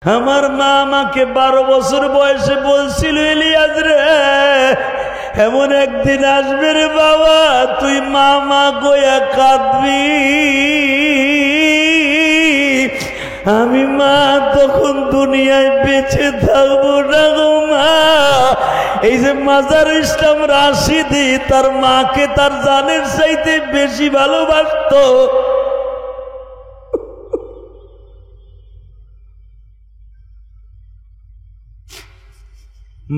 আমার মা আমাকে 12 বছর বয়সে বলছিল, ইলিয়াস রে এমন একদিন আসবে রে বাবা, তুই মা মা গোয়া কাঁদবি। আমি মা তখন দুনিয়ায় বেঁচে থাকবো না গো মা। এই যে মাজার ইসলাম রাশিদি তার মাকে তার জানের চাইতে বেশি ভালোবাসতো।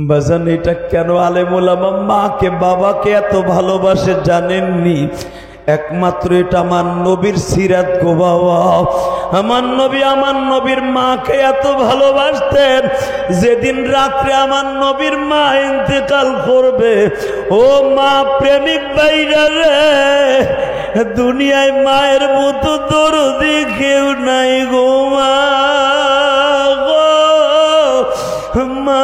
বাজান এটা কেন আলেম ওলামা মাকে বাবাকে এত ভালোবাসে জানেননি? একমাত্র এটা আমার নবীর সিরাত গো বাবা। আমার নবী আমার নবীর মাকে এত ভালোবাসতেন, যেদিন রাত্রে আমার নবীর মা ইন্তেকাল করবে, ও মা প্রেমিক ভাইরা রে, দুনিয়ায় মায়ের মতো দরদি কেউ নাই গো মা গো মা।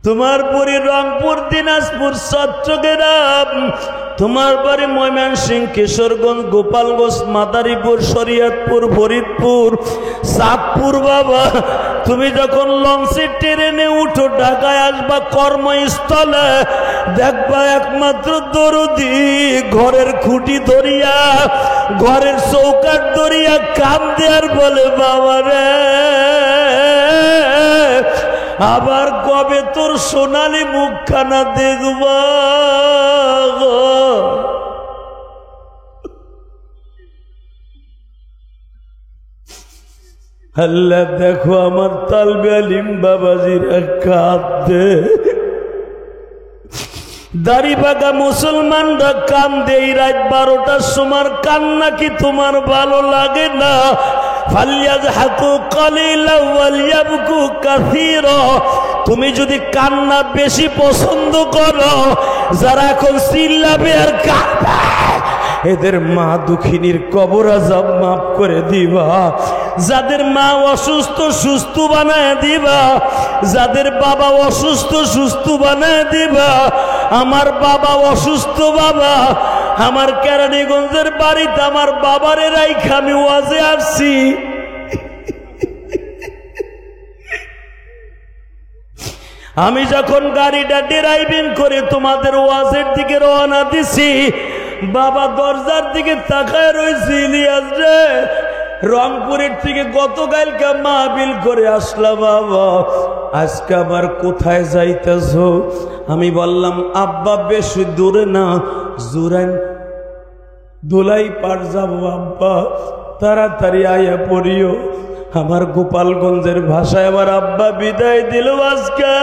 তোমার বাড়ি রংপুর, দিনাজপুর, চট্টগ্রাম, তোমার বাড়ি ময়মনসিংহ, কিশোরগঞ্জ, গোপালগঞ্জ, মাদারীপুর, শরীয়তপুর, ফরিদপুর, চাঁদপুর। বাবা তুমি যখন লঞ্চে ট্রেনে উঠো ঢাকায় আসবা কর্মস্থলে, দেখবা একমাত্র দরদি ঘরের খুঁটি ধরিয়া, ঘরের চৌকাঠ ধরিয়া কাম দেয়ার বলে, বাবা রে আবার কবে তোর সোনালি মুখখানা দেখবা গো। আল্লাহ দেখো আমার তালবে আলিম বাবাজিরা কাঁদে, দাড়ি বাগা মুসলমানরা কান্দে। এই রাত 12টার সময় কান্না কি তোমার ভালো লাগে না? তুমি যদি কান্না বেশি পছন্দ করো, যারা এখন চিল্লাবে আর কাঁদবে, এদের মা দুঃখিনীর কবর আযাব মাফ করে দিবা। যাদের মা অসুস্থ সুস্থ বানায় দিবা, যাদের বাবা অসুস্থ সুস্থ বানায় দিবা। আমার বাবা অসুস্থ বাবা, আমার কেরানীগঞ্জের বাড়িতে আমার বাবারে রাইখা আমি ওয়াজে আসছি। আমি যখন গাড়িটা ড্রাইভিং করে তোমাদের ওয়াজের দিকে রওনা দিছি, বাবা দরজার দিকে তাকায় রয়েছে, ইলিয়াস রে রংপুরের থেকে গতকালকে মাহফিল করে আসলাম বাবা, আজকে আবার কোথায় যাইতেছ? আমি বললাম আব্বা বেশি দূরে না, জুরাইন দোলাই পার যাবো আব্বা, তাড়াতাড়ি আয়া পড়িও। আমার গোপালগঞ্জের ভাষায় আমার আব্বা বিদায় দিল আজকে।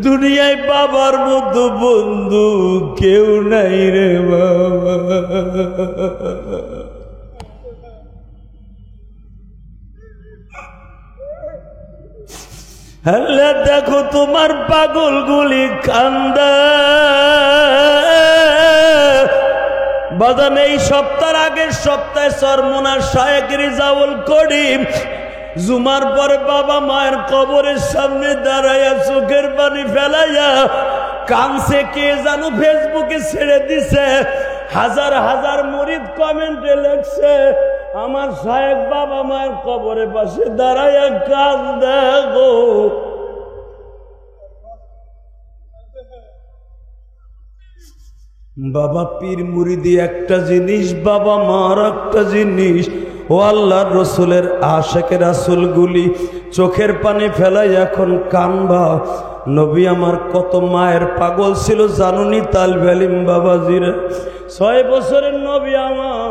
দুনিয়ায় বাবার মতো বন্ধু কেউ নাই রে বাবা। আল্লাহ দেখো তোমার পাগলগুলি কান্দা। বাদান এই সপ্তাহের আগের সপ্তাহে সরমনার শায়েখ রিজাউল করিম জুমার পরে বাবা মায়ের কবরের সামনে দাঁড়াইয়া চোখের পানি ফেলাইয়া কানছে। কে জানো ফেসবুকে ছেড়ে দিছে, হাজার হাজার মুরিদ কমেন্টে লেখছে, আমার শায়েখ বাবা মায়ের কবরের পাশে দাঁড়াইয়া কান্দে গো। বাবা পীর মুরিদি একটা জিনিস, বাবা মার একটা জিনিস। ও আল্লাহর রসুলের আশেকের রাসূলগুলি চোখের পানি ফেলাই এখন কানবা। নবী আমার কত মায়ের পাগল ছিল জানুনি তালবে আলিম বাবাজিরা। 6 বছরের নবী আমার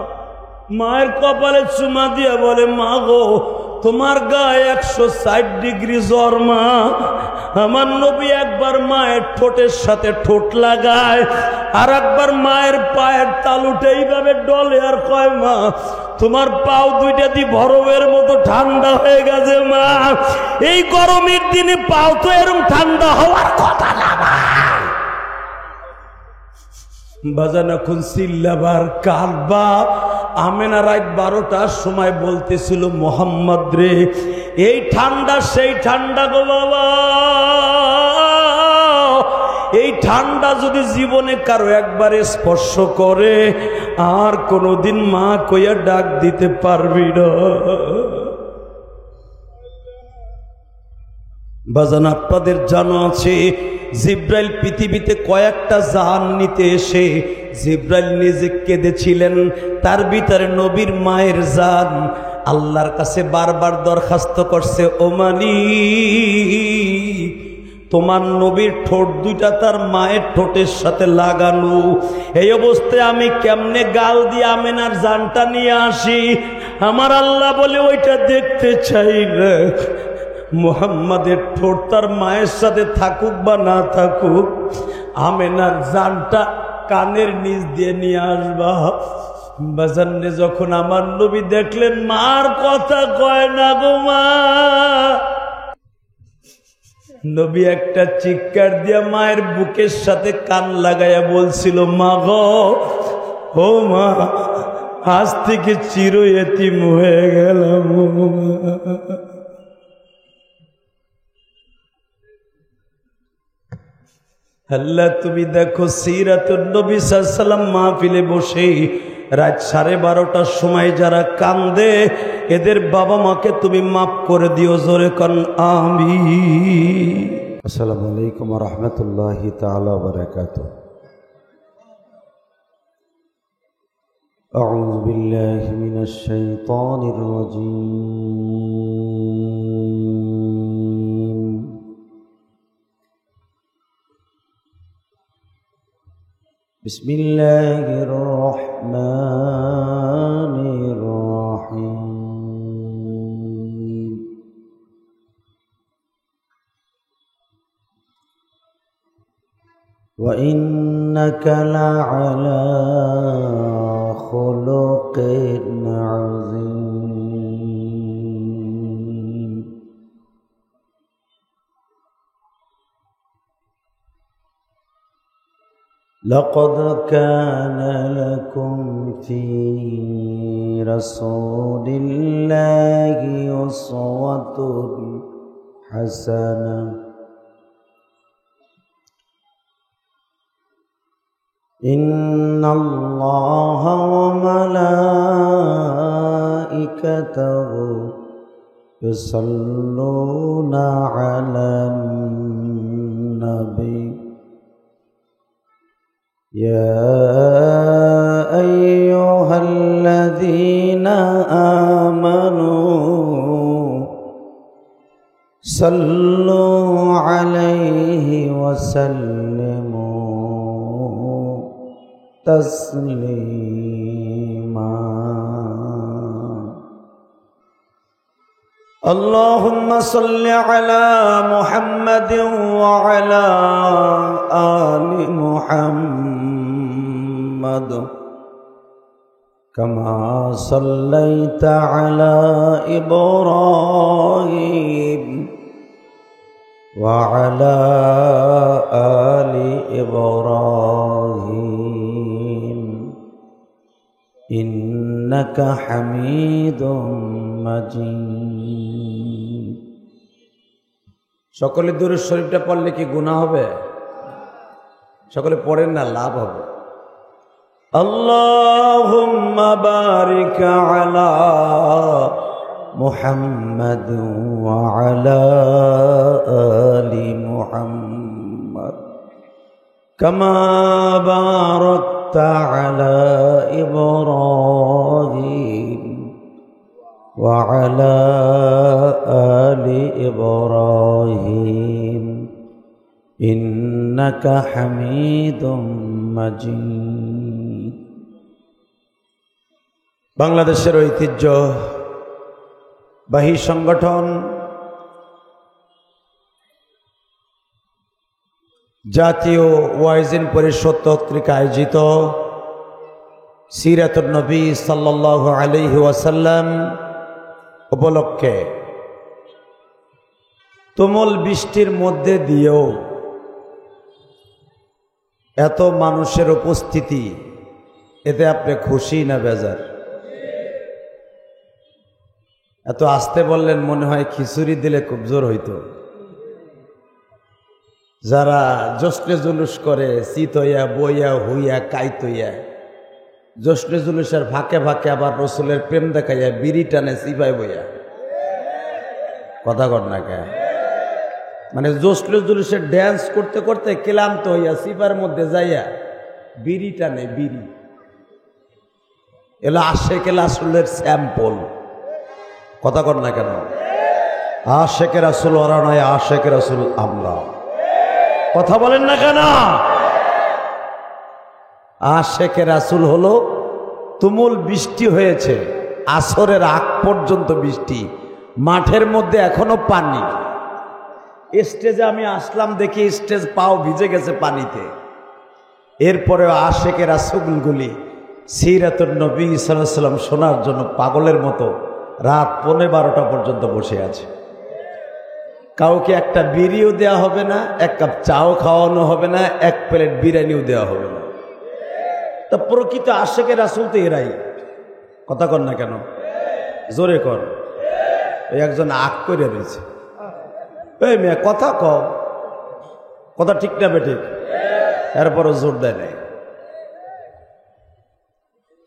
মায়ের কপালে চুমা দিয়া বলে, মা গো তোমার গায়ে 160 ডিগ্রি জ্বর মা। আমার নবী একবার মায়ের ঠোঁটের সাথে ঠোঁট লাগায়, আর একবার মায়ের পায়ের তালুটা এইভাবে ডলে আর কয়, মা তোমার পাও দুইটা দি বরফের মতো ঠান্ডা হয়ে গেছে মা। এই গরমের দিনে পাও তো এরকম ঠান্ডা হওয়ার কথা না মা। বাজান এখন চিল্লাবার কাঁদবা, আমেনা রাত 12টার সময় বলতেছিল, মোহাম্মদ রে, এই ঠান্ডা সেই ঠান্ডা গো বাবা, এই ঠান্ডা যদি জীবনে কারো একবারে স্পর্শ করে আর কোনোদিন মা কইয়া ডাক দিতে পারবি না। বাজান, আপনাদের জানা আছে জিব্রাইল পৃথিবীতে কয়েকটা জান নিতে এসে জিব্রাইল নিজে কেঁদেছিলেন। তার ভিতরে নবীর মায়ের জান আল্লাহর কাছে বারবার দরখাস্ত করছে, ও মালিক, তোমার নবীর ঠোঁট দুইটা তার মায়ের ঠোঁটের সাথে লাগানো, এই অবস্থায় আমি কেমনে গাল দিয়ে আমেনার জানটা নিয়ে আসি? আমার আল্লাহ বলে, ওইটা দেখতে চাই না। মুহাম্মাদের ঠোঁট তার মায়ের সাথে থাকুক বা না থাকুক, আমেনার জানটা কানের নিচ দিয়ে নিয়ে আসবা। বাজানে যখন আমার নবী দেখলেন মার কথা কয় না গো মা, নবী একটা চিৎকার দিয়া মায়ের বুকের সাথে কান লাগাইয়া বলছিল, মা গো, ও মা, আজ থেকে চির এতিম হয়ে গেলাম। আল্লাহ, তুমি দেখো সিরাতুন নবী সাল্লাল্লাহু আলাইহি ওয়াসাল্লাম মাহফিলে বসে রাত 12:30টার সময় যারা কান্দে, এদের বাবা মাকে তুমি মাফ করে দিও। জোরে কোন আমিন। আসসালামু আলাইকুম ওয়া রাহমাতুল্লাহি তাআলা ওয়া বারাকাতুহু। আউযু বিল্লাহি মিনাশ শাইতানির রাজীম। বিসমিল্লাহির রহমানির রহিম। ওয়া ইন্নাকা লা'আলা খুলুকিন আযীম। لقد كان لكم في رسول الله أسوة حسنة إن الله وملائكته يصلون على النبي يا أيها الذين آمنوا صلوا عليه وسلموا تسليما اللهم صل على محمد وعلى آل محمد كما صليت على إبراهيم وعلى آل إبراهيم إنك حميد مجيد। সকলে দুরূদ শরীফটা পড়লে কি গুনাহ হবে? সকলে পড়েন না, লাভ হবে। আল্লাহুম্মা বারিক আলা মুহাম্মাদ ওয়া আলা আলি মুহাম্মাদ কামা বারাকতা আলা ইব্রাহিম ওয়া আলা আলি ইব্রাহিম ইন্নাকা হামিদুম মাজিদ। বাংলাদেশের ঐতিহ্যবাহী সংগঠন জাতীয় ওয়াইজিন পরিষদ কর্তৃক আয়োজিত সিরাতুন নবী সাল্লাল্লাহু আলাইহি ওয়াসাল্লাম উপলক্ষে তুমুল বৃষ্টির মধ্যে দিয়েও এত মানুষের উপস্থিতি, এতে আপনি খুশি না বেজার? এত আসতে বললেন, মনে হয় খিচুড়ি দিলে খুব জোর হইতো। যারা জশ্নে জুলুস করে, চিত হইয়া বইয়া হুইয়া কাইত হইয়া, জশ্নে জুলুসের ফাঁকে ফাঁকে আবার রসুলের প্রেম দেখাইয়া বিড়ি টানে চিপাই বইয়া, কথা কর না কে? মানে জশ্নে জুলুসের ড্যান্স করতে করতে ক্লান্ত হইয়া চিপার মধ্যে যাইয়া বিড়ি টানে, বিড়ি। এলো আশেকে রাসূলের স্যাম্পল, কথা কর না কেন? আশেকে রাসূল ওরা নয়, আশেকে রাসূল আমরা। কথা বলেন না কেন? আশেকে রাসূল হলো তুমুল বৃষ্টি হয়েছে, আসরের আগ পর্যন্ত বৃষ্টি, মাঠের মধ্যে এখনো পানি। স্টেজে আমি আসলাম, দেখি স্টেজ পাও ভিজে গেছে পানিতে। এরপরেও আশেকে রাসূলগুলি সিরাতুন নবী সাল্লাল্লাহু আলাইহি ওয়াসাল্লাম শোনার জন্য পাগলের মতো রাত 11:30 পর্যন্ত বসে আছে। কাউকে একটা বিড়িও দেওয়া হবে না, এক কাপ চাও খাওয়ানো হবে না, এক প্লেট বিরিয়ানিও দেওয়া হবে না। তা প্রকৃত আশেকে রাসূল তো এরাই, কথা কর না কেন? জোরে কর। এই একজন আগ করে রয়েছে, এই মেয়ে কথা কও, কথা ঠিক না বেঠিক? এরপরও জোর দেয় নাই।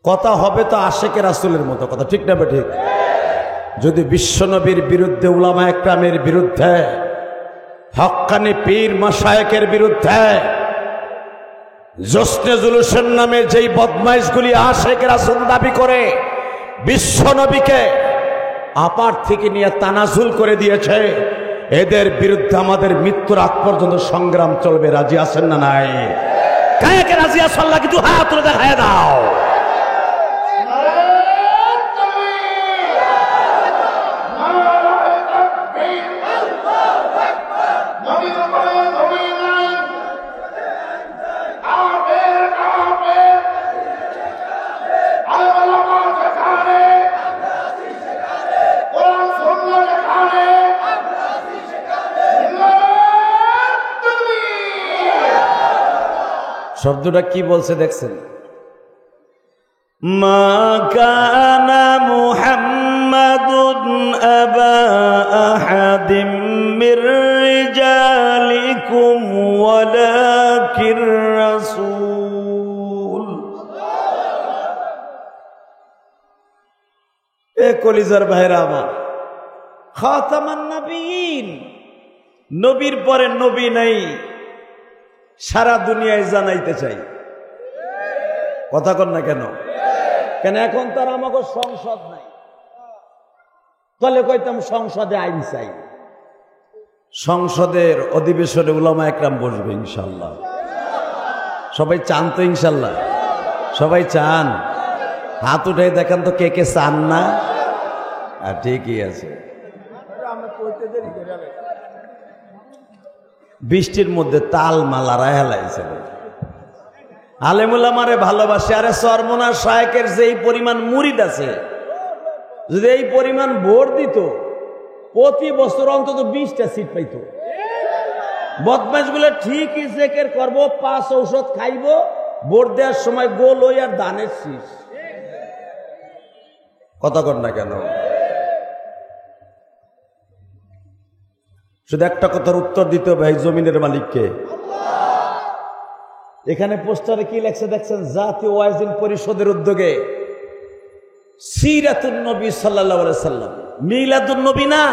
কথা হবে তো আশেকে রাসূলের মতো, কথা ঠিক না বেঠিক? যদি বিশ্বনবীর বিরুদ্ধে, উলামায়ে কেরামের বিরুদ্ধে, হক্কানি পীর মাশায়েখের বিরুদ্ধে, জশ্নে জুলুসের নামে যেই বদমাইশগুলি আশেকে রাসূল দাবি করে বিশ্বনবীকে আপার থেকে নিয়ে তানাজুল করে দিয়েছে, এদের বিরুদ্ধে আমাদের মৃত্যুর আগ পর্যন্ত সংগ্রাম চলবে। রাজি আছেন না নাই? কাকে কে রাজি আছেন? আল্লাহ কি দু হাত তুলে দেখায় দাও। শব্দটা কি বলছে দেখছেন? মা কানা মুহাম্মাদুন আবা আহাদিম মির রিজালিকুম ওয়ালাকির রাসূল। এ কলিজার ভাইরা আমার, খাতামান নবীন, নবীর পরে নবী নাই, সারা দুনিয়ায় জানাইতে চাই। কথা কর না কেন? কেন এখন তার আমাকে সংসদ নাই, তাহলে কইতাম সংসদে আইন চাই। সংসদের অধিবেশনে উলামায়ে কেরাম বসবে ইনশাল্লাহ। সবাই চান তো ইনশাল্লাহ? সবাই চান? হাত উঠাই দেখান তো কে কে চান না। আর ঠিকই আছে, বৃষ্টির মধ্যে তাল মালারা হেলাইছে। আলেমুল আমারে ভালোবাসে। আরে সরমনার শায়েকের যেই পরিমাণ মুরিদ আছে, যদি এই পরিমাণ ভোট দিত, প্রতি বছর অন্তত 20টা সিট পাইত। বদমাইশগুলো ঠিকই জেকের করব, 5 ঔষধ খাইব, ভোট দেওয়ার সময় গোল হই আর ধানের শীষ। কথা কর না কেন? শুধু একটা কথার উত্তর দিতে হবে, এই জমিনের মালিককে। এখানে পোস্টারে কি লেখছে দেখছেন? জাতীয় ওয়াইজিন পরিষদের উদ্যোগে সিরাতুন নবী সাল্লাল্লাহু আলাইহি সাল্লাম, মিলাদুন নবী না,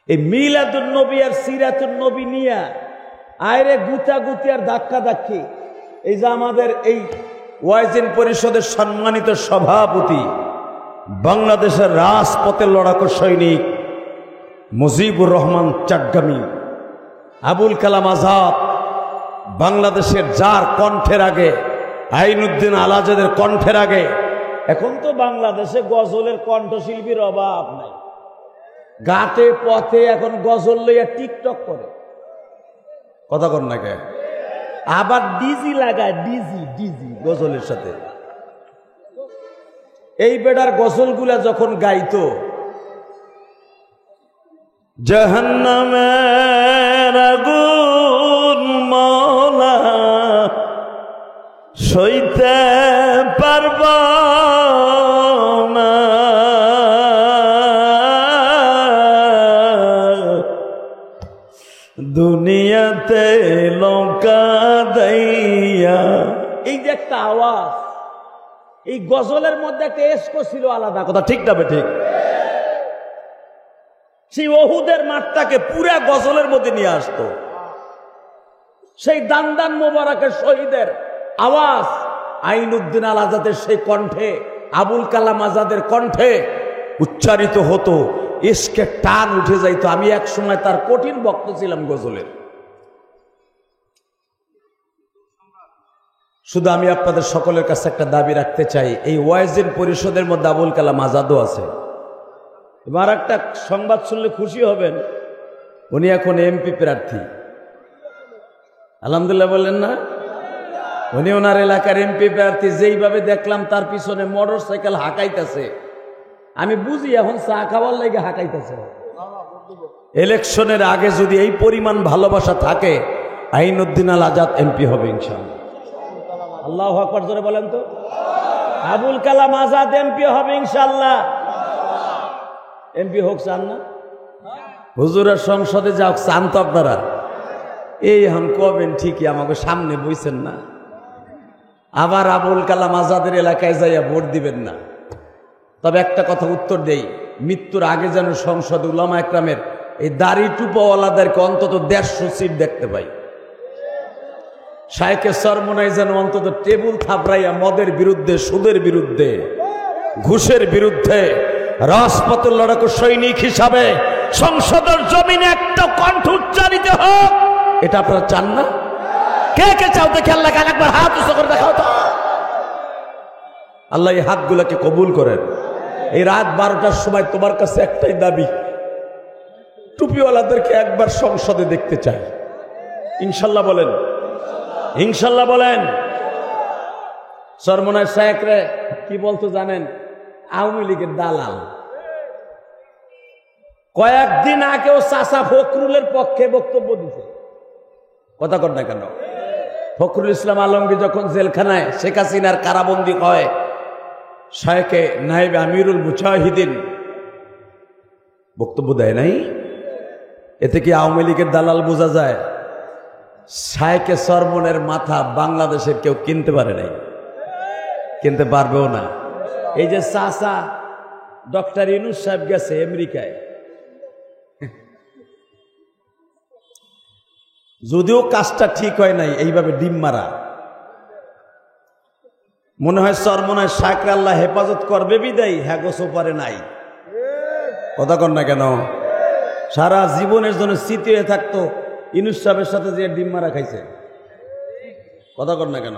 এই মিলাদুন নবী আর সিরাতুন নবী নিয়া আইরে গুতাগুতি আর ধাক্কা ধাক্কি। এই যে আমাদের এই ওয়াইজিন পরিষদের সম্মানিত সভাপতি, বাংলাদেশের রাজপথের লড়াকু সৈনিক মুজিবুর রহমান চাট্টগামী, আবুল কালাম আজাদ, বাংলাদেশের যার কণ্ঠের আগে, আইনুদ্দিন আলাজাদের কণ্ঠের আগে, এখন তো বাংলাদেশে গজলের কণ্ঠশিল্পীর অভাব নাই। ঘাটে পথে এখন গজল লইয়া টিকটক করে। কথা কর না কে? আবার ডিজি লাগায়, ডিজি ডিজি গজলের সাথে। এই বেটার গজলগুলা যখন গাইতো, জাহান্নামের আগুন মওলা সইতে পারব না, দুনিয়াতে লঙ্কা দাইয়া। এই যে একটা আওয়াজ, এই গজলের মধ্যে একটা এসকো ছিল আলাদা, কথা ঠিক না ঠিক? সেই ওহুদের মাঠটাকে পুরা গজলের মধ্যে নিয়ে আসতো। সেই দান মোবারকের শহীদের আওয়াজ আইনুদ্দিন আল আজাদের সেই কণ্ঠে, আবুল কালাম আজাদের কণ্ঠে উচ্চারিত হতো, ইশকে টান উঠে যাইতো। আমি এক সময় তার কঠিন ভক্ত ছিলাম গজলের। শুধু আমি আপনাদের সকলের কাছে একটা দাবি রাখতে চাই, এই ওয়াইজিন পরিষদের মধ্যে আবুল কালাম আজাদও আছে। এবার একটা সংবাদ শুনলে খুশি হবেন, উনি এখন এমপি প্রার্থী। আলহামদুলিল্লাহ বললেন না? উনি ওনার এলাকার এমপি প্রার্থী। যেইভাবে দেখলাম তার পিছনে মোটর সাইকেল হাঁকাইতেছে, আমি বুঝি এখন চা খাওয়ার লাগে হাঁকাইতেছে। ইলেকশনের আগে যদি এই পরিমাণ ভালোবাসা থাকে, আইনুদ্দিন আল আজাদ এমপি হবে ইনশাআল্লাহ। আল্লাহু আকবার জোরে বলেন তো। আবুল কালাম আজাদ এমপি হবে ইনশাআল্লাহ। এমপি হোক চান না? হুজুরের সংসদে যাও চান তো আপনারা? এই হাম কবেন ঠিকই, আমাকে সামনে বইছেন না, আবার আবুল কালাম আজাদের এলাকায় যাইয়া ভোট দিবেন না। তবে একটা কথা উত্তর দেই, মৃত্যুর আগে যেন সংসদ উলামা একরামের এই দাড়ি টুপাওয়ালাদেরকে অন্তত 150 সিট দেখতে পাই। শায়েখে সরমনাই যেন অন্তত টেবুল থাপড়াইয়া মদের বিরুদ্ধে, সুদের বিরুদ্ধে, ঘুষের বিরুদ্ধে রাজপথের লড়াকু সৈনিক হিসাবে সংসদের জমিনে একটা কণ্ঠ উচ্চারিত হোক। এটা আপনারা চান না? কে কে চাও দেখে আল্লাহ কাল একবার হাত উঁচু করে দেখাও তো। আল্লাহ এই হাতগুলোকে কবুল করেন। এই রাত 12টার সময় তোমার কাছে একটাই দাবি, টুপিওয়ালাদেরকে একবার সংসদে দেখতে চাই। ইনশাল্লাহ বলেন, ইনশাল্লাহ বলেন। সরমনায় শায়েখ রে কি বলতো জানেন? আওয়ামী লীগের দালাল। কয়েকদিন আগেও চাচা ফখরুলের পক্ষে বক্তব্য দিছে, কথা কর না কেন? ফখরুল ইসলাম আলমগীর যখন জেলখানায় শেখ হাসিনার কারাবন্দী হয়, শায়েখে নায়েব আমিরুল মুজাহিদিন বক্তব্য দেয় নাই? এতে কি আওয়ামী লীগের দালাল বোঝা যায়? শায়েখে সরমনের মাথা বাংলাদেশের কেউ কিনতে পারে নাই, কিনতে পারবেও না। এই যে চাচা ডক্টর ইউনূস সাহেব গেছে আমেরিকায়, যদিও কাজটা ঠিক হয় নাই, এইভাবে ডিম মারা, মনে হয় সরমনায় শায়েখকে আল্লাহ হেফাজত করবে বিদায় হ্যাঁ গোসো পারে নাই, কথা কর না কেন? সারা জীবনের জন্য স্মৃতি হয়ে থাকতো ইউনূস সাহেবের সাথে যে ডিম মারা খাইছে, কথা কর না কেন?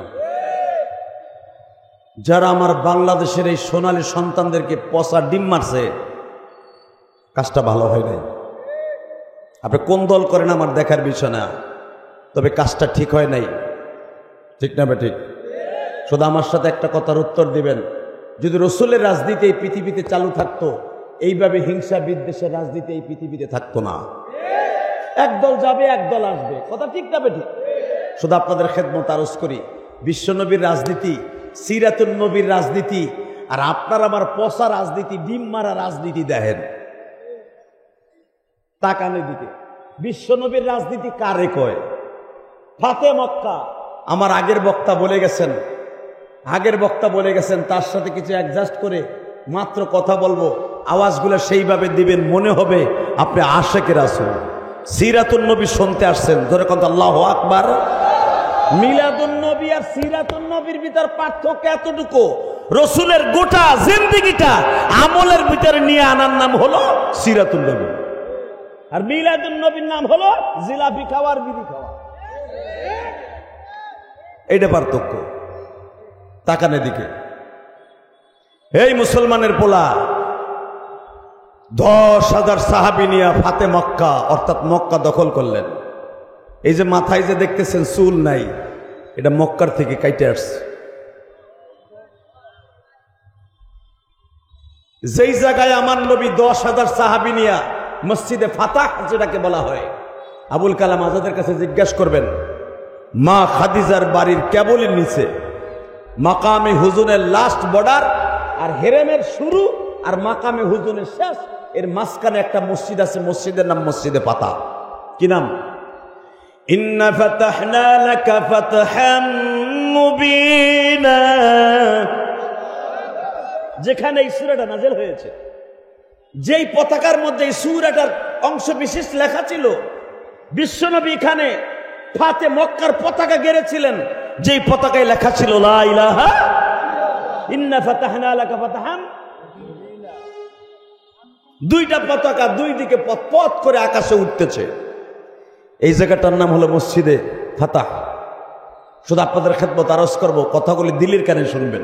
যারা আমার বাংলাদেশের এই সোনালী সন্তানদেরকে পচা ডিম মারছে, কাজটা ভালো হয় নাই। আপনি কোন দল করেন আমার দেখার বিষয় না, তবে কাজটা ঠিক হয় নাই, ঠিক না? ঠিক। শুধু আমার সাথে একটা কথার উত্তর দিবেন, যদি রসুলের রাজনীতি এই পৃথিবীতে চালু থাকতো, এইভাবে হিংসা বিদ্বেষের রাজনীতি এই পৃথিবীতে থাকতো না। একদল যাবে একদল আসবে, কথা ঠিক না? ঠিক। শুধু আপনাদের খেদমত আরজ করি, বিশ্বনবীর রাজনীতি, সিরাতুন নবীর রাজনীতি, আর আপনার আমার পচা রাজনীতি, ডিম মারা রাজনীতি দেখেন। তাকানের দিকে বিশ্বনবীর রাজনীতি কারে কয়? ফাতে মক্কা। আমার আগের বক্তা বলে গেছেন, তার সাথে কিছু অ্যাডজাস্ট করে মাত্র কথা বলবো, আওয়াজগুলো সেইভাবে দিবেন, মনে হবে আপনি আশেকে রাসূল। সিরাতুন নবী শুনতে আসছেন, ধরে কথা আল্লাহু আকবার। মিলাদুন নবী আর সিরাতুন নবীর ভিতর পার্থক্য এতটুকু, রসুলের গোটা জিন্দেগিটা আমলের ভিতরে নিয়ে আনার নাম হলো সিরাতুন নবী, আর মিলাদুন নবীর নাম হলো জিলাপি খাওয়ার বিড়ি খাওয়া। এইটা পার্থক্য। তাকানের দিকে এই মুসলমানের পোলা 10,000 সাহাবী নিয়ে ফাতে মক্কা অর্থাৎ মক্কা দখল করলেন। এই যে মাথায় যে দেখতেছেন চুল নাই, এটা মক্কার থেকে কাইটে আসছে। যেই জায়গায় আমার নবী 10,000 সাহাবী নিয়া মসজিদে ফাতাহ যেটাকে বলা হয়, আবুল কালাম আজাদের কাছে জিজ্ঞাসা করবেন, মা খাদিজার বাড়ির কেবলের নিচে মাকামে হুজুনের লাস্ট বর্ডার, আর হেরেমের শুরু আর মাকামে হুজুনের শেষ, এর মাঝখানে একটা মসজিদ আছে, মসজিদের নাম মসজিদে ফাতাহ। কি নাম? ইন্না ফাতাহনা লাকা ফাতহাম মুবিনা, যেখানে এই সূরাটা নাযিল হয়েছে, যেই পতাকার মধ্যে এই সূরাটার অংশ বিশেষ লেখা ছিল, বিশ্বনবী এখানে ফাতে মক্কার পতাকা গেড়েছিলেন, যেই পতাকায় লেখা ছিল লা ইলাহা ইন্না ফাতাহনা লাকা ফাতহাম। দুইটা পতাকা দুই দিকে পথ পথ করে আকাশে উঠতেছে। এই জায়গাটার নাম হলো মসজিদে ফাতাহ। শুধু আপনাদের খেদমত আরজ করবো, কথাগুলি দিলের কানে শুনবেন।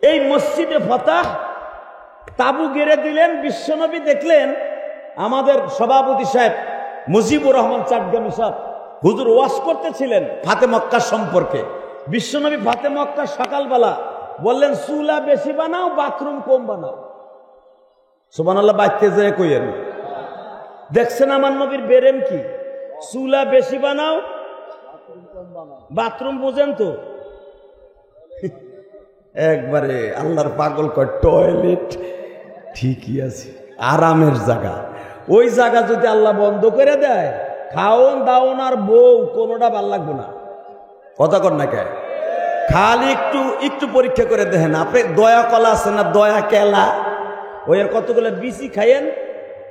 এই মসজিদে ফাতাহ তাবু গেড়ে দিলেন বিশ্বনবী। দেখলেন আমাদের সভাপতি সাহেব মুজিবুর রহমান চাটগামী সাহেব হুজুর ওয়াজ করতেছিলেন ফাতে মক্কা সম্পর্কে। বিশ্বনবী ফাতে মক্কা সকালবেলা বললেন, চুলা বেশি বানাও, বাথরুম কম বানাও। সুবহানাল্লাহ, বাইতে যায় কইেন। দেখছেন আমার নবীর বেরেম কি, চুলা বেশি বানাও, বাথরুম বুঝেন তো। একবারে আল্লাহর পাগল কয়, টয়লেট ঠিকই আছে, আরামের জায়গা। ওই জায়গা যদি আল্লাহ বন্ধ করে দেয়, খাওন দাওন আর বউ কোনোটা ভাল লাগবে না। কথা কর না কে, খালি একটু একটু পরীক্ষা করে দেখেন। আপনি দয়া কলা আছে না, দয়া কেলা, ওই আর কতগুলো বিচি খাইয়েন,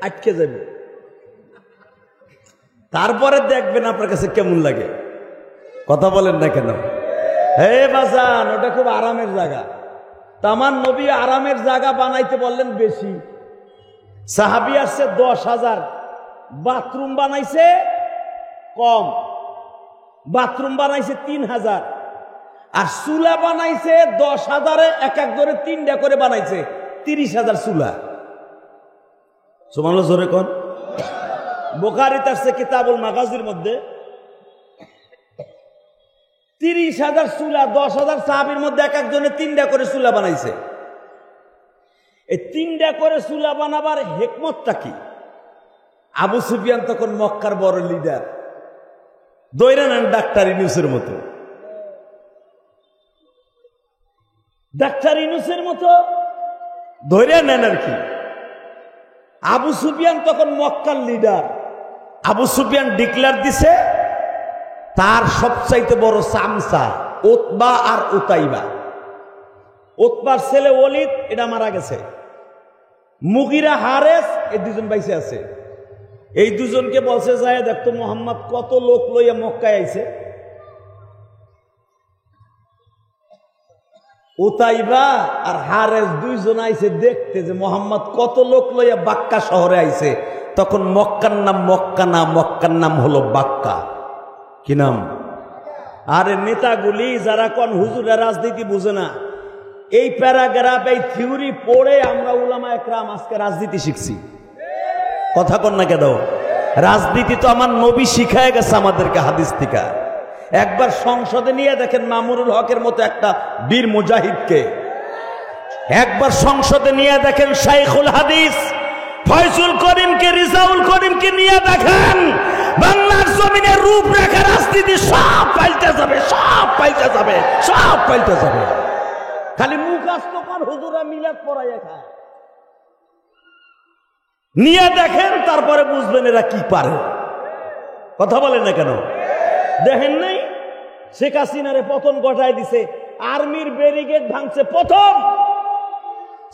আটকে যাবে। তারপরে দেখবেন আপনার কাছে কেমন লাগে। কথা বলেন না কেন? হে বাজান, ওটা খুব আরামের জায়গা। তামান নবী আরামের জায়গা বানাইতে বললেন বেশি। সাহাবী আসছে 10,000, বাথরুম বানাইছে কম, বাথরুম বানাইছে 3,000, আর চুলা বানাইছে 10,000-এ এক এক ধরে 3টা করে বানাইছে, 30,000 চুলা। সুবহানাল্লাহ, জোরে কোন। বুখারীতে আসছে কিতাবুল মাগাজির মধ্যে 30,000 চুলা, 10,000 সাহাবীর মধ্যে এক একজনে 3টা করে চুলা বানাইছে। এই 3টা করে চুলা বানাবার হিকমতটা কি? আবু সুফিয়ান তখন মক্কার বড় লিডার, দৈরা নেন ডাক্তার ইউনূসের মতো। ডাক্তার ইউনূসের মতো ধৈর্য নেন আর কি। আবু সুফিয়ান তখন মক্কার লিডার। আবু সুফিয়ান ডিক্লার দিছে তার সবচাইতে বড় চামচা উতবা আর উতাইবা। উতবার ছেলে ওলিদ, এটা মারা গেছে। মুগিরা হারেস, এই দুজন বাইসে আছে। এই দুজনকে বলছে, যায় দেখতো মোহাম্মদ কত লোক লইয়া মক্কায় আইছে। উতাইবা আর হারেস দুইজন আইছে দেখতে যে মোহাম্মদ কত লোক লইয়া বাক্কা শহরে আইছে। তখন মক্কার নাম মক্কা না, মক্কার নাম হলো বাক্কা। কি নাম? আরে নেতাগুলি যারা কোন হুজুরের রাজনীতি বুঝে না, এই প্যারাগ্রাফ এই থিওরি পড়ে আমরা উলামা একরাম আজকে রাজনীতি শিখছি। কথা কন না কেন? রাজনীতি তো আমার নবী শিখায় গেছে আমাদেরকে হাদিস থেকে। একবার সংসদে নিয়ে দেখেন মামুনুল হকের মতো একটা বীর মুজাহিদকে, একবার সংসদে নিয়ে দেখেন শাইখুল হাদিস ফয়জুল করিমকে, রিজাউল করিমকে নিয়ে দেখেন, বাংলার জমিনের রূপরেখা রাজনীতি সব পাল্টে যাবে, সব পাল্টে যাবে, সব পাল্টে যাবে। খালি মুখ আসতো কর হুজুরা মিলাদ পড়াইয়া খায়। নিয়ে দেখেন, তারপরে বুঝবেন এরা কি পারে। কথা বলেন না কেন? দেখেন নাই শেখ হাসিনারে পতন ঘটায় দিছে, আর্মির ব্যারিকেড ভাঙছে প্রথম,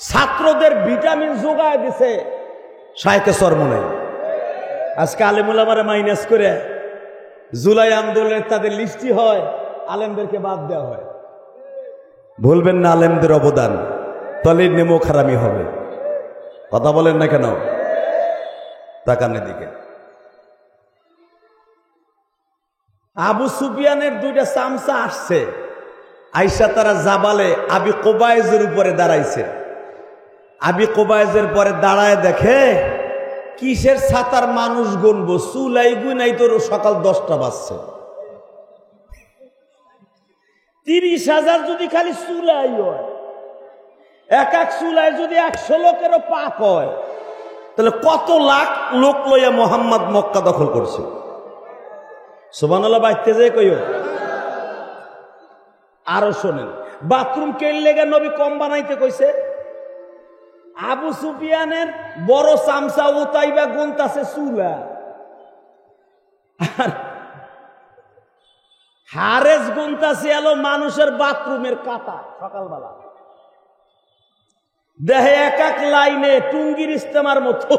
ছাত্রদের ভিটামিন যোগায় দিছে শায়েখে চরমনাই। আজকে আলেমুল আমারে মাইনাস করে জুলাই আন্দোলনের তাদের লিস্টি হয়, আলেমদেরকে বাদ দেওয়া হয়। ভুলবেন না আলেমদের অবদান, তলির নেমো খারামি হবে। কথা বলেন না কেন? তাকানের দিকে। আবু সুফিয়ানের 2টা চামচা আসছে, আইসা তারা জাবালে আবি কোবায়েজের উপরে দাঁড়াইছে। আবি কোবায়েজের পরে দাঁড়ায় দেখে কিসের ছাতার মানুষ গুনবো, চুলাই গুনাই তোর সকাল 10টা বাজছে। 30,000 যদি খালি চুলাই হয়, এক এক চুলাই যদি 100 লোকেরও পাক হয়, তাহলে কত লাখ লোক লইয়া মোহাম্মদ মক্কা দখল করছে। সুবহানাল্লাহ, বাইতে যায় কইও। আরো শোনেন, বাথরুম কেন লেগে নবী কম বানাইতে কইছে? আবু সুফিয়ানের বড় চামচা উতাইবা গুনতাছে চুলা, হারেস গুনতাছি এলো মানুষের বাথরুমের কাতা সকালবেলা দেহে এক এক লাইনে টুঙ্গির ইস্তেমার মতো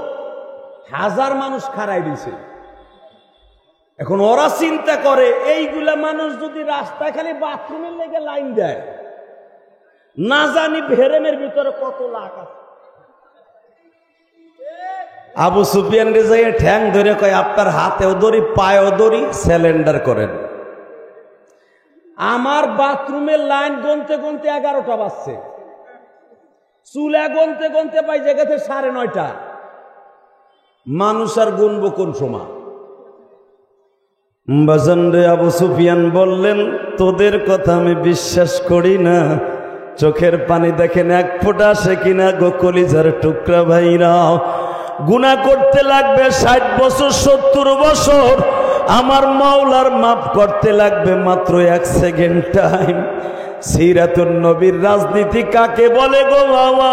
হাজার মানুষ খাড়াই দিছে। এখন ওরা চিন্তা করে এইগুলা মানুষ যদি রাস্তায় খালি বাথরুমের লেগে লাইন দেয়, না জানি ভেরেমের ভিতরে কত লাখ আছে। আবু সুফিয়ান রে যাইয়ে ঠ্যাং ধরে কয়, আপনার হাতেও দড়ি পায়েও দড়ি, সিলিন্ডার করেন। আমার বাথরুমের লাইন গনতে গনতে 11টা বাজছে, চুলা গনতে গনতে পাই জায়গাতে 9:30। মানুষ আর গুনবো কোন সময়? বাজান রে, আবু সুফিয়ান বললেন, তোদের কথা আমি বিশ্বাস করি না। চোখের পানি দেখেন এক ফোঁটা আসে কিনা গো কলিজার টুকরা ভাইরা। গুনাহ করতে লাগবে 60 বছর 70 বছর, আমার মাওলার মাফ করতে লাগবে মাত্র 1 সেকেন্ড টাইম। সিরাতুন নবীর রাজনীতি কাকে বলে গো বাবা?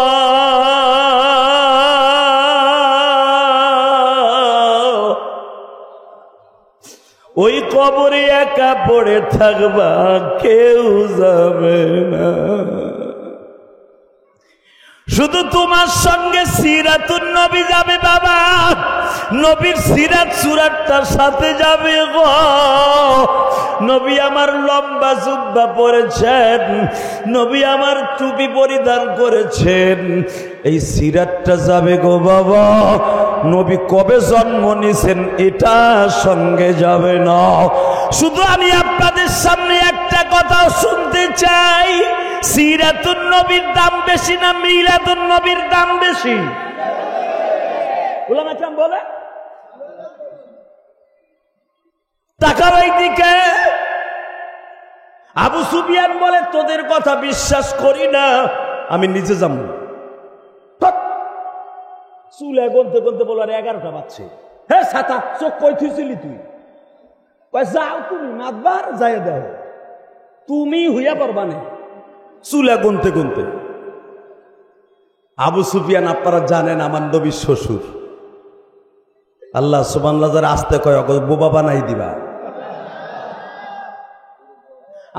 ওই কবরে একা পড়ে থাকবা, কেউ যাবে না। শুধু তোমার সঙ্গে সিরাতুন নবী যাবে বাবা, নবীর সিরাত সুরাতটার সাথে যাবে গো। নবী আমার লম্বা জুব্বা পরেছেন, নবী আমার টুপি পরিধান করেছেন, এই সিরাতটা যাবে গো বাবা। নবী কবে জন্ম নিছেন এটা সঙ্গে যাবে না। শুধু আমি আপনাদের সামনে একটা কথা শুনতে চাই, সিরাতুন নবীর দাম বেশি না মিলাদুন নবীর দাম বেশি? উলামা কেরাম বলে টাকার ওই দিকে। আবু সুফিয়ান বলে, তোদের কথা বিশ্বাস করি না, আমি নিজে যাবো। চুলে গনতে গনতে বলো, আর 11টা বাজছে। হে ছাতা, চোখ কই থুইছিলি তুই? যাও তুমি মাতবার যাই দাও, তুমি হইয়া পারবা না। চুলে গনতে গনতে আবু সুফিয়ান আপনারা জানেন আমার নবীর শ্বশুর। আল্লাহ সুবহানাল্লাহ যারা আসতে কয় বোবা বানাই দিবা।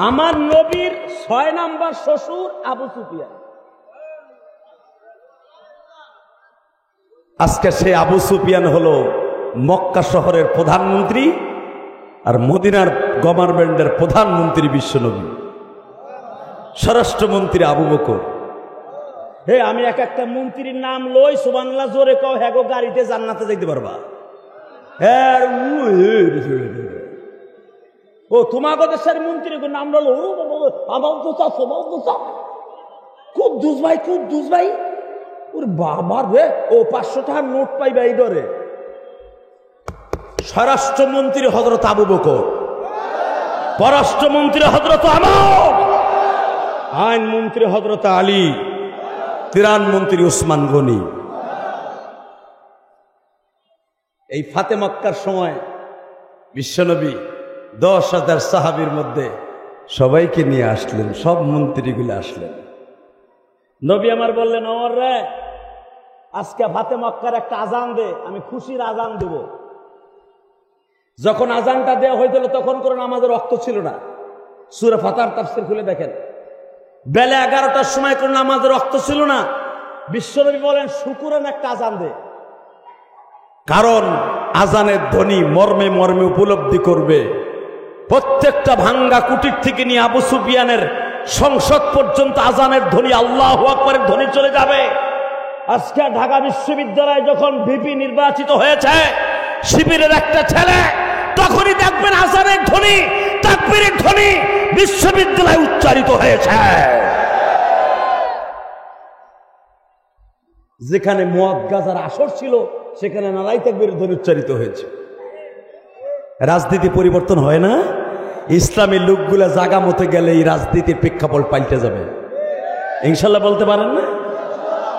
আমার নবীর 6 নাম্বার শ্বশুর আবু সুফিয়ান। আজকে সে আবু সুফিয়ান হলো মক্কা শহরের প্রধানমন্ত্রী আর মদিনার গভর্নমেন্টের প্রধানমন্ত্রী বিশ্বনবী, স্বরাষ্ট্রমন্ত্রী আবু বকর। হে, আমি এক একটা মন্ত্রীর নাম লই, সুবহানাল্লাহ জোরে কও, হ্যাঁ গো গাড়িতে জান্নাতে যাইতে পারবা। ও তোমাকে দেশের মন্ত্রী নাম হলো কুদ্দুস ভাই, কুদ্দুস ভাই। ওর বাবার রে, ও 500 টাকার নোট পাইবা এই ডরে। স্বরাষ্ট্রমন্ত্রী হযরত আবু বকর, পররাষ্ট্রমন্ত্রী হযরত আমর, আইনমন্ত্রী হযরত আলী, ত্রাণমন্ত্রী উসমান গনি। এই ফাতে মক্কার সময় বিশ্বনবী 10,000 সাহাবীর মধ্যে সবাইকে নিয়ে আসলেন, সব মন্ত্রীগুলো আসলেন। নবী আমার বললেন, ওমর রে, আজকে ফাতে মক্কার একটা আজান দে, আমি খুশির আজান দেব। যখন আজানটা দেওয়া হয়েছিল তখন কোনো নামাজের রক্ত ছিল না। সূরা ফাতার তাফসীর খুলে দেখেন, বেলা 11টার সময় কোনো নামাজের রক্ত ছিল না। বিশ্বনবী বলেন, শুকুরান একটা আজান দে, কারণ আজানের ধ্বনি মর্মে মর্মে উপলব্ধি করবে। প্রত্যেকটা ভাঙ্গা কুটির থেকে নিয়ে আবু সুফিয়ানের সংসদ পর্যন্ত আজানের ধ্বনি, আল্লাহু আকবারের ধ্বনি চলে যাবে। আজকে ঢাকা বিশ্ববিদ্যালয় যখন ভিপি নির্বাচিত হয়েছে, শিবিরের একটা ছেলে, তখনই দেখবেন আজানের ধ্বনি, তাকবীরের ধ্বনি বিশ্ববিদ্যালয়ে উচ্চারিত হয়েছে। যেখানে মুয়াজ্জাজার আসর ছিল সেখানে নারায়ে তাকবীরের ধ্বনি উচ্চারিত হয়েছে। রাজনীতি পরিবর্তন হয় না? ইসলামী লোকগুলা জাগা মতে গেলে এই রাজনীতির প্রেক্ষাপট পাল্টে যাবে ইনশাল্লাহ। বলতে পারেন না?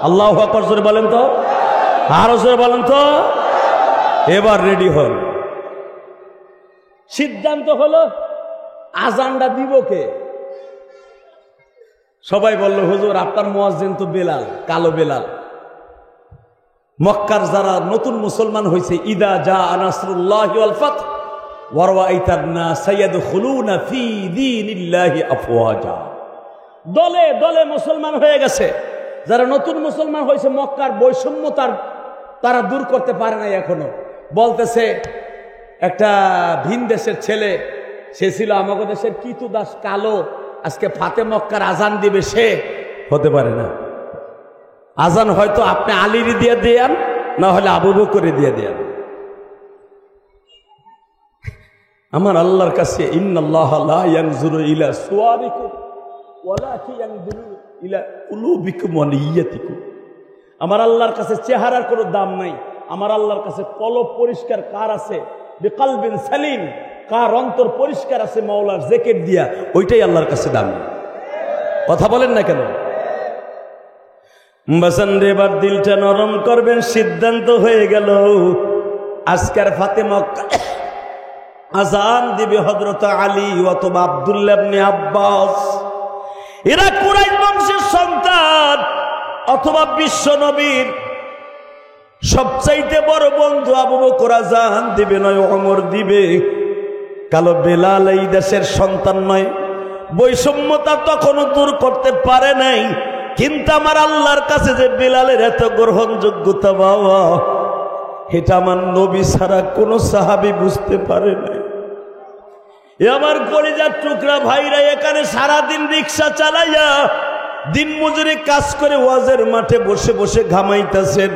আল্লাহু আকবার জোরে বলেন তো, আরো জোরে বলেন তো। এবার রেডি হন। সিদ্ধান্ত হলো আজানটা দিব কে? সবাই বলল, হুজুর আপনার মুয়াজ্জিন তো বেলাল, কালো বেলাল। মক্কার যারা নতুন মুসলমান হয়েছে, ইদা জা নাসরুল্লাহি ওয়াল ফাতহ, ওয়ারাআইতান নাসা ইয়াদখুলুনা ফী দীনিল্লাহি আফওয়াজা। দলে দলে মুসলমান হয়ে গেছে। যারা নতুন মুসলমান হয়েছে, মক্কার বৈষম্য তারা দূর করতে পারে নাই এখনো। বলতেছে একটা ভিন দেশের ছেলে, সে ছিল আমাদের দেশের কিতু দাস, কালো, আজকে ফাতে মক্কার আজান দিবে, সে হতে পারে না। আজান হয়তো আপনি আলীর দিয়ে দেন, না হলে আবু বকরের দিয়ে দেন। আমার আল্লাহর কাছে ইন্নাল্লাহা লা ইয়ানজুরু ইলা সুওয়ারিকুম ওয়ালাকিন ইয়ানজুরু ইলা কুলুবিকুম ওয়া নিয়্যাতিকুম। আমার আল্লাহর কাছে চেহারার কোনো দাম নাই। আমার আল্লাহর কাছে কলব পরিষ্কার কার আছে, বিকলবিন সালিম, কার অন্তর পরিষ্কার আছে মাওলার জিকির দিয়া, ওইটাই আল্লাহর কাছে দাম। কথা বলেন না কেন? বাসান রে, এবার দিলটা নরম করবেন। সিদ্ধান্ত হয়ে গেল আজকের ফাতে মক্কা আজান দিবে হযরত আলী অথবা আব্দুল্লাহ ইবনে আব্বাস। এরা কুরাইশ বংশের সন্তান, অথবা বিশ্ব নবীর সবচাইতে বড় বন্ধু আবু বকর আজান দিবে নয়, ওমর দিবে। কালো বেলাল এই দেশের সন্তান নয়। বৈষম্যতা তখনও দূর করতে পারে নাই, কিন্তু আমার আল্লাহর কাছে যে বেলালের এত গ্রহণযোগ্যতা, বাবা, এটা আমার নবী ছাড়া কোন সাহাবী বুঝতে পারে নাই। আমার কলিজার টুকরা ভাইরা এখানে সারাদিন রিক্সা চালাইয়া দিন মজুরি কাজ করে ওয়াজের মাঠে বসে বসে ঘামাইতেছেন।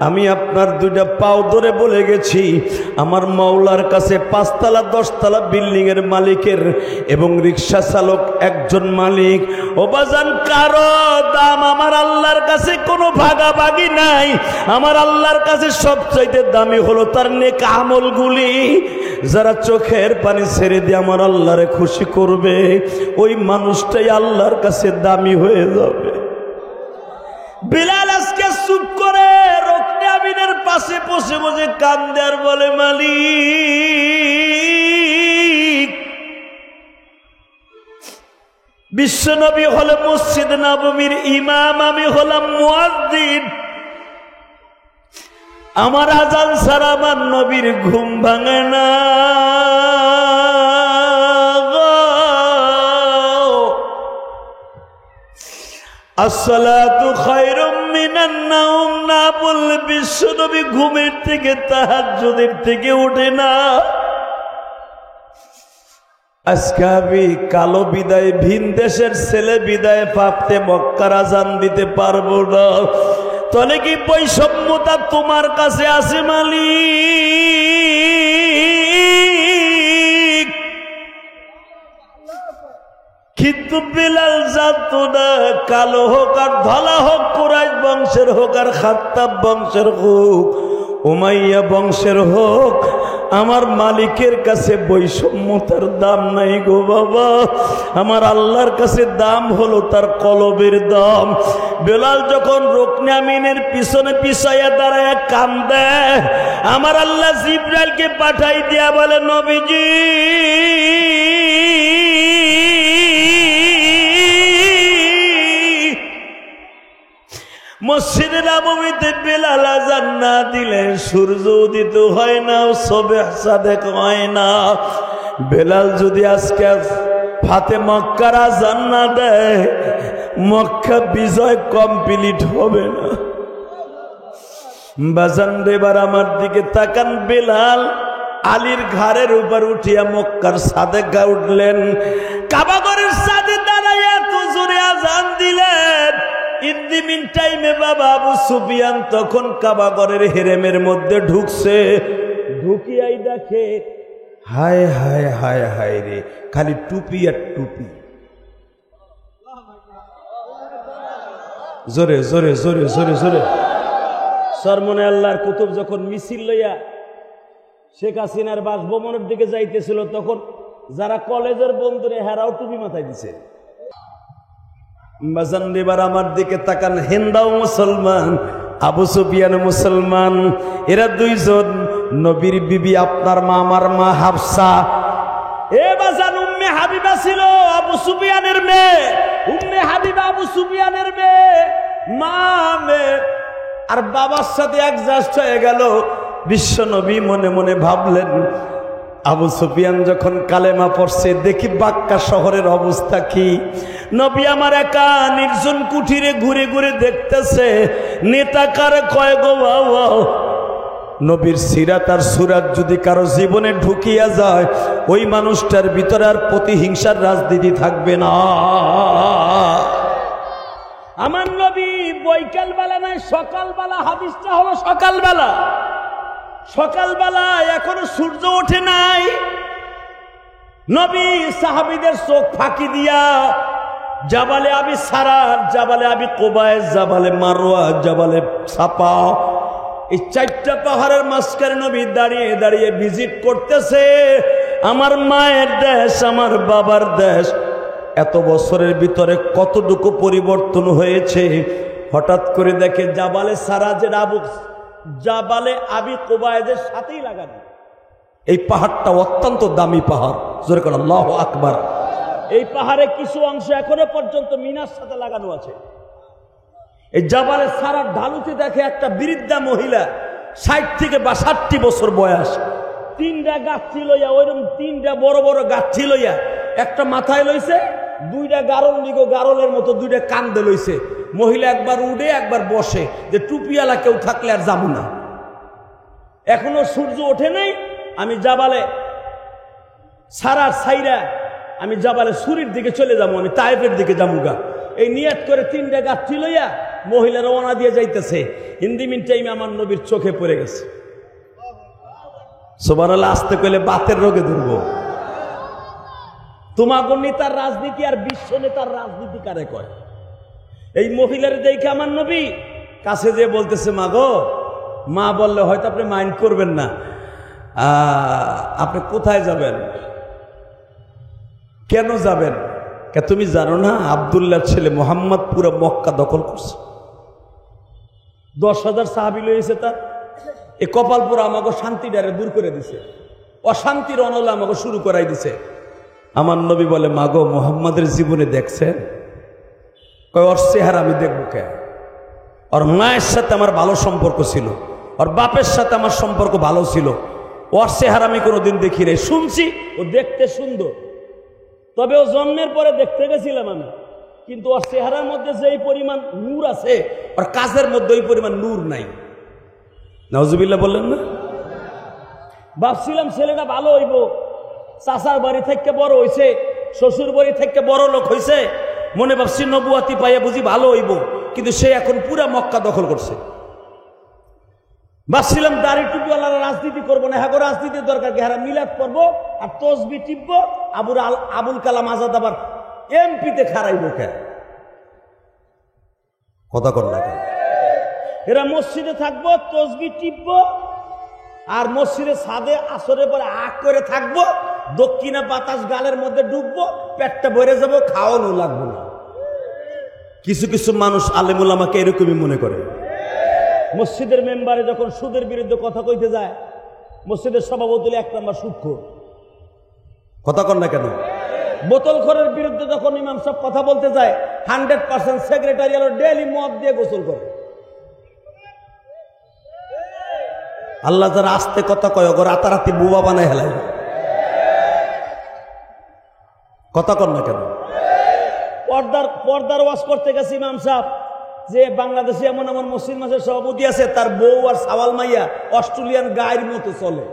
আমি আপনার দুইটা পাও ধরে বলে গেছি, আমার মাওলার কাছে 5 তলা 10 তলা বিল্ডিং এর মালিকের এবং রিক্সা চালক একজন মালিক। ও বাজান, কারো দাম আমার আল্লাহর কাছে কোনো ভাগাভাগি নাই। আমার আল্লাহর কাছে সবচাইতে দামি হলো তার নেক আমলগুলি। যারা চোখের পানি ছেড়ে দিয়ে আমার আল্লাহরে খুশি করবে, ওই মানুষটাই আল্লাহর কাছে দামি হয়ে যাবে। বিলাল আজকে চুপ করে রুকনে আমিনের পাশে বসে বসে কান্দে আর বলে, মালিক, বিশ্বনবী হলে মসজিদ নববীর ইমাম, আমি হলাম মুয়াজ্জিন। আমার আজান ছাড়া আমার নবীর ঘুম ভাঙে না। আসসালাতু খায়রুম মিনান নাওম না বললে বিশ্বনবী ঘুমের থেকে, তাহাজ্জুদের থেকে ওঠে না। আজকে আমি কালো বিদায়, ভিন দেশের ছেলে বিদায় পাপতে মক্কার আজান দিতে পারবো না। তাহলে কি বৈষম্যতা তোমার কাছে আছে মালিক? কিন্তু বিলাল জানতো না, কালো হোক আর ধলা হোক, কুরাইশ বংশের হোক আর খাত্তাব বংশের হোক, উমাইয়া বংশের হোক, আমার মালিকের কাছে বৈষম্যতার দাম নাই গো বাবা। আমার আল্লাহর কাছে দাম হলো তার কলবের দাম। বেলাল যখন রুকনে আমিনের পিছনে পিছাইয়া দাঁড়ায় কান্দে, আমার আল্লাহ জিবরাইলকে পাঠাই দিয়া বলে, নবীজি, মসজিদে নববীতে বেলাল আজান না দিলে সূর্য উদিত হয় না, সুবহ সাদেক হয় না। বেলাল যদি আজকে ফাতে মক্কার আজান না দেয়, মক্কা বিজয় কমপ্লিট হবে না। বাজান রে, এবার আমার দিকে তাকান। বেলাল আলীর ঘাড়ের উপর উঠিয়া মক্কার ছাদে উঠলেন। কাবাগরের ছাদে দাঁড়াইয়া এত জোরে আজান দিলেন। ইন দি মিন টাইমে বাবা আবু সুফিয়ান তখন কাবাগরের হেরেমের মধ্যে ঢুকছে। ঢুকিয়াই দেখে, হায় হায় হায় হায় রে, খালি টুপি আর টুপি। জোরে জোরে জোরে জোরে জোরে। সরমনে আল্লাহর কুতুব যখন মিছিল লইয়া শেখ হাসিনার বাসভবনের দিকে যাইতেছিল, তখন যারা কলেজের বন্ধুরে হেরাও টুপি মাথায় দিছে। বাজান এবার আমার দিকে তাকান। হিন্দাও মুসলমান, আবু সুফিয়ান মুসলমান। এরা দুইজন নবীর বিবি, আপনার মা আমার মা হাফসা। এ বাজান, উম্মে হাবিবা ছিল আবু সুফিয়ানের মেয়ে। উম্মে হাবিবা আবু সুফিয়ানের মেয়ে, মা মেয়ে, আর বাবার সাথে অ্যাডজাস্ট হয়ে গেল। বিশ্ব নবী মনে মনে ভাবলেন, আবু সুফিয়ান যখন কালেমা পড়ছে, দেখি বাক্কা শহরের অবস্থা কি। নবী আমার একা নির্জন কুঠিরে ঘুরে ঘুরে দেখতেছে, নেতা কারে কয় গো বাবা। নবীর সিরাত আর সুরাত যদি কারো জীবনে ঢুকিয়া যায়, ওই মানুষটার ভিতরে আর প্রতিহিংসার রাজনীতি থাকবে না। আমার নবী বৈকালবেলা নয়, সকালবেলা, হাদিসটা হলো সকালবেলা। সকালবেলা এখনো সূর্য ওঠে নাই। নবী সাহাবীদের চোখ ফাঁকি দিয়া জাবালে আবি সারার, জাবালে আবি কোবায়, জাবালে মারওয়া, জাবালে সাপা, এই 4টা পাহাড়ের মাঝখানে নবী দাঁড়িয়ে দাঁড়িয়ে ভিজিট করতেছে। আমার মায়ের দেশ, আমার বাবার দেশ, এত বছরের ভিতরে কতটুকু পরিবর্তন হয়েছে। হঠাৎ করে দেখে জাবালে সারা, যে জাবালে আবি কোবায়েদের সাথেই লাগানো এই পাহাড়টা অত্যন্ত দামি পাহাড়। জোরে করে আল্লাহু আকবার। এই পাহাড়ে কিছু অংশ এখনো পর্যন্ত মিনার সাথে লাগানো আছে। এই জাবালে সারার ঢালুতে দেখে একটা বৃদ্ধা মহিলা, 60 থেকে 62 বছর বয়স, 3টা গাছটি লইয়া, ওইরকম 3টা বড় বড় গাছটি লইয়া, একটা মাথায় লইছে, 2টা গারল নিগো গারলের মতো 2টা কান্দে লইছে। মহিলা একবার উঠে একবার বসে, যে টুপিওয়ালা কেউ থাকলে আর যাবো না। এখনো সূর্য ওঠে নাই, আমি জাবালে সারার সাইরা আমি জাবালে সুরির দিকে চলে যাবো, আমি তায়েফের দিকে যাবো। এই নিয়ত করে 3টা গাছটি লইয়া মহিলা রওনা দিয়ে যাইতেছে। হিন্দি মিন টাইমে আমার নবীর চোখে পড়ে গেছে। সুবহানাল্লাহ। আসতে কইলে বাতের রোগে ধরবো। তোমাগো নেতার রাজনীতি আর বিশ্ব নেতার রাজনীতি কারে কয়? এই মহিলার দেখে আমার নবী কাছে যেয়ে বলতেছে, মা গো। মা বললে হয়তো আপনি মাইন্ড করবেন না, আপনি কোথায় যাবেন, কেন যাবেন? তুমি জানো না আব্দুল্লাহর ছেলে মোহাম্মদ পুরো মক্কা দখল করছে, 10,000 সাহাবী লইছে তার। এ কপাল পুরো আমাকে শান্তিটারে দূর করে দিছে, অশান্তির অনলা আমাকে শুরু করাই দিছে। আমার নবী বলে, মা গো, মোহাম্মদের জীবনে দেখছেন? কয়, ওর চেহারা আমি দেখবো কে? ওর মায়ের সাথে আমার ভালো সম্পর্ক ছিল, ওর বাপের সাথে আমার সম্পর্ক ভালো ছিল, ওর চেহারা আমি কোনোদিন দেখি নাই। শুনছি ও দেখতে সুন্দর, তবে ও জন্মের পরে দেখতে গেছিলাম আমি, কিন্তু ওর চেহারার মধ্যে যে এই পরিমাণ নূর আছে, ওর কাজের মধ্যে ওই পরিমাণ নূর নাই। নাউজুবিল্লাহ বললেন না? ভাবছিলাম ছেলেটা ভালো হইব, চাচার বাড়ি থেকে বড় হইছে, শ্বশুর বাড়ি থেকে বড় লোক হইছে, মনে ভাবছি নবুয়াতি পাইয়া বুঝি ভালো হইব, কিন্তু সে এখন পুরা মক্কা দখল করছে। ভাবছিলাম দাড়ি টুপিওয়ালারা রাজনীতি করবো না, হ্যাঁ রাজনীতির দরকার কি, হ্যাঁ মিলাদ করবো আর তসবি টিপবো, আবুল কালাম আজাদ আবার এমপিতে খারাইব কে? কথা কর না, এরা মসজিদে থাকবো, তসবি টিপবো, আর মসজিদে ছাদে আসরে পরে আগ করে থাকবো, দক্ষিণা বাতাস গালের মধ্যে ডুববো, পেটটা ভরে যাবো, খাওয়ানো লাগবো না। কিছু কিছু মানুষ আলেমুল আমাকে এরকমই মনে করে। মসজিদের মেম্বারে যখন সুদের বিরুদ্ধে কথা কইতে যায়, মসজিদের সভাপতি 1 নম্বর সুদখোর। কথা কন না কেন? বোতলখোরের বিরুদ্ধে যখন ইমাম সাহেব কথা বলতে যায়, 100% সেক্রেটারিয়াল ডেইলি মদ দিয়ে গোসল করে। আল্লাহ যারা আস্তে কথা কয়, ওগো রাতারাতি বুবা বানায় হেলায়। কথা কন না কেন? পর্দার ওয়াজ করতে গেছে ইমাম সাহেব, যে বাংলাদেশে এমন এমন মসজিদ মাসের সভাপতি আছে, তার বউ আর সাওয়াল মাইয়া অস্ট্রেলিয়ান গায়ের মতো চলে।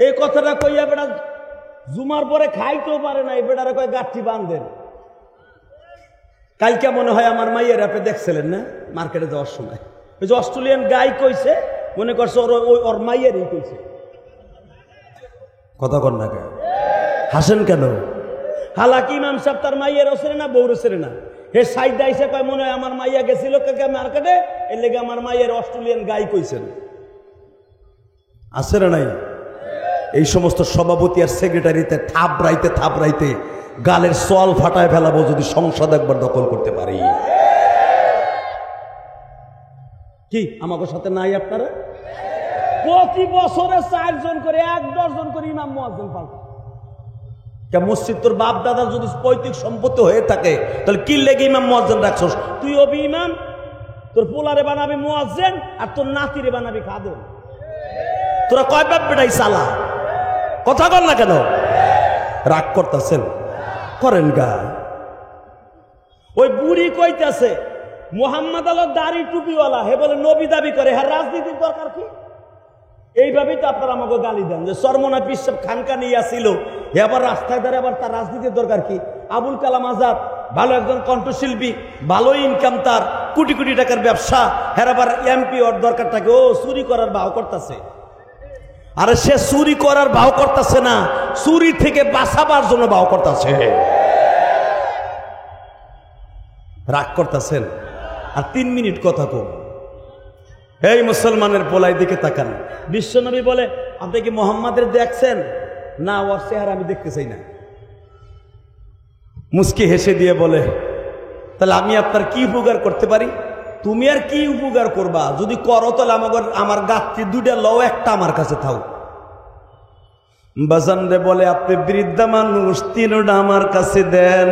এই কথাটা কইয়া বেটা জুমার পরে খাইতেও পারে না, এই বেটারা কয় গাঠি বাঁধেন। কালকে মনে হয় আমার মাইয়ের আপনি দেখছিলেন না মার্কেটে যাওয়ার সময়, ওই যে অস্ট্রেলিয়ান গাই কইছে, মনে করছে ওর মাইয়েরই কইছে। কথা কন না কেন? হাসেন কেন? হালাকি ইমাম সাহেব তার মাইয়ের ওসরে না, বউর ওসরে না, হে সাইডা এসে কয় মনে হয় আমার মাইয়া গেছিল কাকে মার্কেটে, এর লেগে আমার মাইয়ের অস্ট্রেলিয়ান গাই কইছেন। আছে না নাই? এই সমস্ত সভাপতি আর সেক্রেটারিতে থাপড়াইতে গালের সোয়াল ফাটায় ফেলাবো যদি সংসদ একবার দখল করতে পারি। কি আমাকে সাথে নাই আপনারা? প্রতি বছরে 4 জন করে 1 ডজন করে ইমাম মুয়াজ্জিন পাল্টায়। মসজিদ তোর বাপ দাদার যদি পৈতৃক সম্পত্তি হয়ে থাকে, তাহলে কি লেগে ইমাম মুয়াজ্জিন রাখছস? তুই হবি ইমাম, তোর পোলারে বানাবি মুয়াজ্জিন, আর তোর নাতিরে বানাবি খাদেম। তোরা কয় বাপ বেটাই চালা? কথা বল না কেন? রাগ করতেছেন? করেন গা। ওই বুড়ি কইতাছে মোহাম্মদ আলো দাড়ি টুপিওয়ালা, হে বলে নবী দাবি করে, হ্যাঁ রাজনীতির দরকার কি? এইভাবেই তো আপনারা আমাকে গালি দেন যে সরমনা পিসাব খানকা নিয়ে আসিল, হে আবার রাস্তায় দাঁড়িয়ে আবার তার রাজনীতির দরকার কি? আবুল কালাম আজাদ ভালো একজন কণ্ঠশিল্পী, ভালো ইনকাম, তার কোটি কোটি টাকার ব্যবসা, হ্যাঁ আবার এমপি ওর দরকারটাকে ও চুরি করার ভাও করতেছে। আরে সে চুরি করার ভাও করতেছে না, চুরি থেকে বাঁচাবার জন্য ভাও করতেছে। রাগ করতেছেন? আর 3 মিনিট কথা কম। এই মুসলমানের পোলাই দিকে তাকান। বিশ্বনবী বলে আপনি কি মোহাম্মদের দেখছেন? না, ওর চেহারা আমি দেখতে চাই না। মুস্কি হেসে দিয়ে বলে তাহলে আমি আপনার কি উপকার করতে পারি? তুমি আর কি উপকার করবা? যদি করো তাহলে আমার গাত্রী 2টা লও, একটা আমার কাছে থাও। বাজান রে বলে আপনি বৃদ্ধা মানুষ, 3টা আমার কাছে দেন।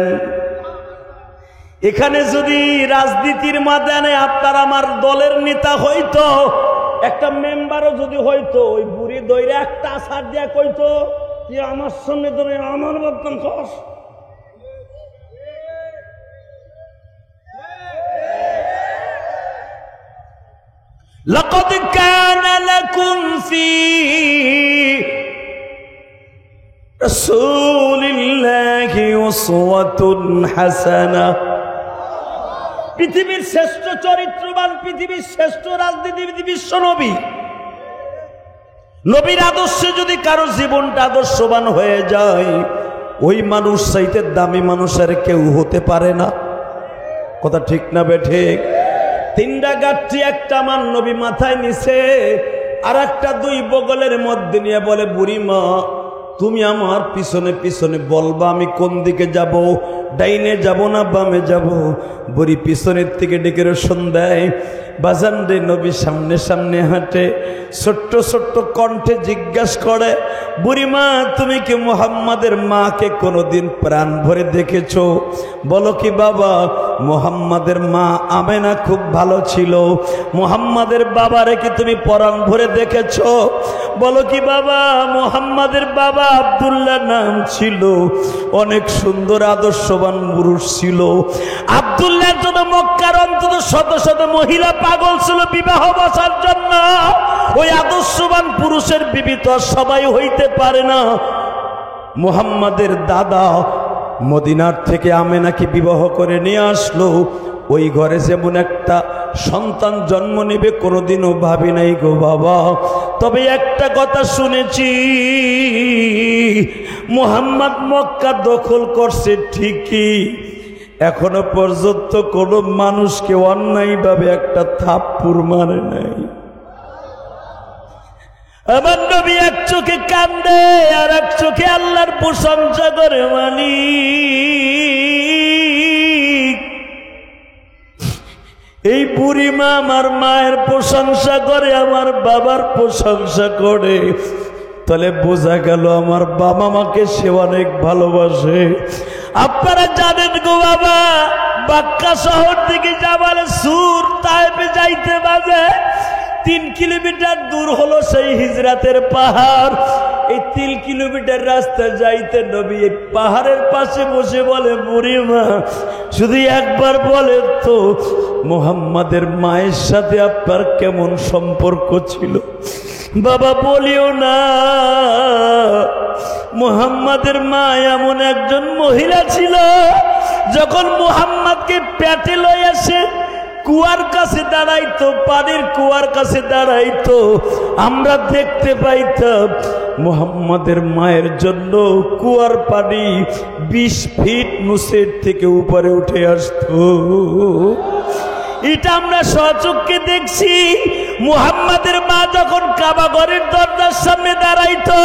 এখানে যদি রাজনীতির ময়দানে আপনার আমার দলের নেতা হইতো, একটা মেম্বারও যদি হইতো, ওই বুড়ি দইরে একটা আছাড় দিয়া কইতো কি আমার সামনে ধরে আমার বদনাম খস। লাকাদ কানা লাকুম ফি রাসূলিল্লাহি উসওয়াতুন হাসানাহ। পৃথিবীর শ্রেষ্ঠ চরিত্রবান, পৃথিবীর শ্রেষ্ঠ রাজনীতিবিদ বিশ্ব নবী। নবীর আদর্শে যদি কারো জীবনটা আদর্শবান হয়ে যায়, ওই মানুষ চাইতে দামি মানুষের কেউ হতে পারে না। কথা ঠিক না বেঠিক? 3টা গাঠি একটা আমার নবী মাথায় নিছে, আর একটা 2 বগলের মধ্যে নিয়ে বলে বুড়ি মা তুমি আমার পিছনে পিছনে বলবা আমি কোন দিকে যাব, ডাইনে যাব না বামে যাব। বুড়ি পিছনের থেকে ডেকে রোশন দেয়। বাজান রে নবী সামনে সামনে হাঁটে, ছোট্ট ছোট্ট কণ্ঠে জিজ্ঞাসা করে বুড়িমা তুমি কি মুহাম্মাদের মাকে কোনোদিন প্রাণ ভরে দেখেছো? বলো কি বাবা মুহাম্মাদের মা আমেনা খুব ভালো ছিল, মুহাম্মাদের বাবারে কি তুমি প্রাণ ভরে দেখেছো? বলো কি বাবা মুহাম্মাদের বাবা আব্দুল্লাহ নাম ছিল, অনেক সুন্দর আদর্শবান পুরুষ ছিল। আব্দুল্লাহর জন্য মক্কার অন্তত শত শত মহিলা পাগল ছিল বিবাহ বসার জন্য। ওই আদর্শবান পুরুষের বিবি তো সবাই হইতে পারে না। মুহাম্মাদের দাদা মদিনার থেকে আমেনাকে বিবাহ করে নিয়ে আসলো। ওই ঘরে যেমন একটা সন্তান জন্ম নেবে কোনোদিনও ভাবি নাই গো বাবা। তবে একটা কথা শুনেছি, মুহাম্মদ মক্কা দখল করছে ঠিকই, এখনো পর্যন্ত কোনো মানুষকে অন্যায়ভাবে একটা থাপ্পড় মারে নাই। আমার নবী এক চোখে কান্দে আর এক চোখে আল্লাহর প্রশংসা করে। মালিক এই বুড়ি মা আমার মায়ের প্রশংসা করে, আমার বাবার প্রশংসা করে, তাহলে বোঝা গেল আমার বাবা মাকে সে অনেক ভালোবাসে। আপনারা জানেন গো বাবা, বাক্কা শহর থেকে জাবালে সুর তায়েফে যাইতে বাজে 3 কিলোমিটার দূর হলো সেই হিজরাতের পাহাড়। এই 3 কিলোমিটার রাস্তা যাইতে নবী পাহাড়ের পাশে বসে বলে বুড়িমা শুধু একবার বলে তো মুহাম্মাদের মায়ের সাথে আপনার কেমন সম্পর্ক ছিল? বাবা বলিও না, মুহাম্মাদের মা এমন একজন মহিলা ছিল, যখন মুহাম্মাদকে পেটে লয়ে আসে কুয়ার কাছে দাঁড়াইতো, পানির কুয়ার কাছে দাঁড়াইতো, আমরা দেখতে পাইতাম মুহাম্মাদের মায়ের জন্য কুয়ার পানি 20 ফিট নিচের থেকে উপরে উঠে আসতো। এটা আমরা স্বচক্ষে দেখছি। মুহাম্মাদের মা যখন কাবা ঘরের দরজার সামনে দাঁড়াইতো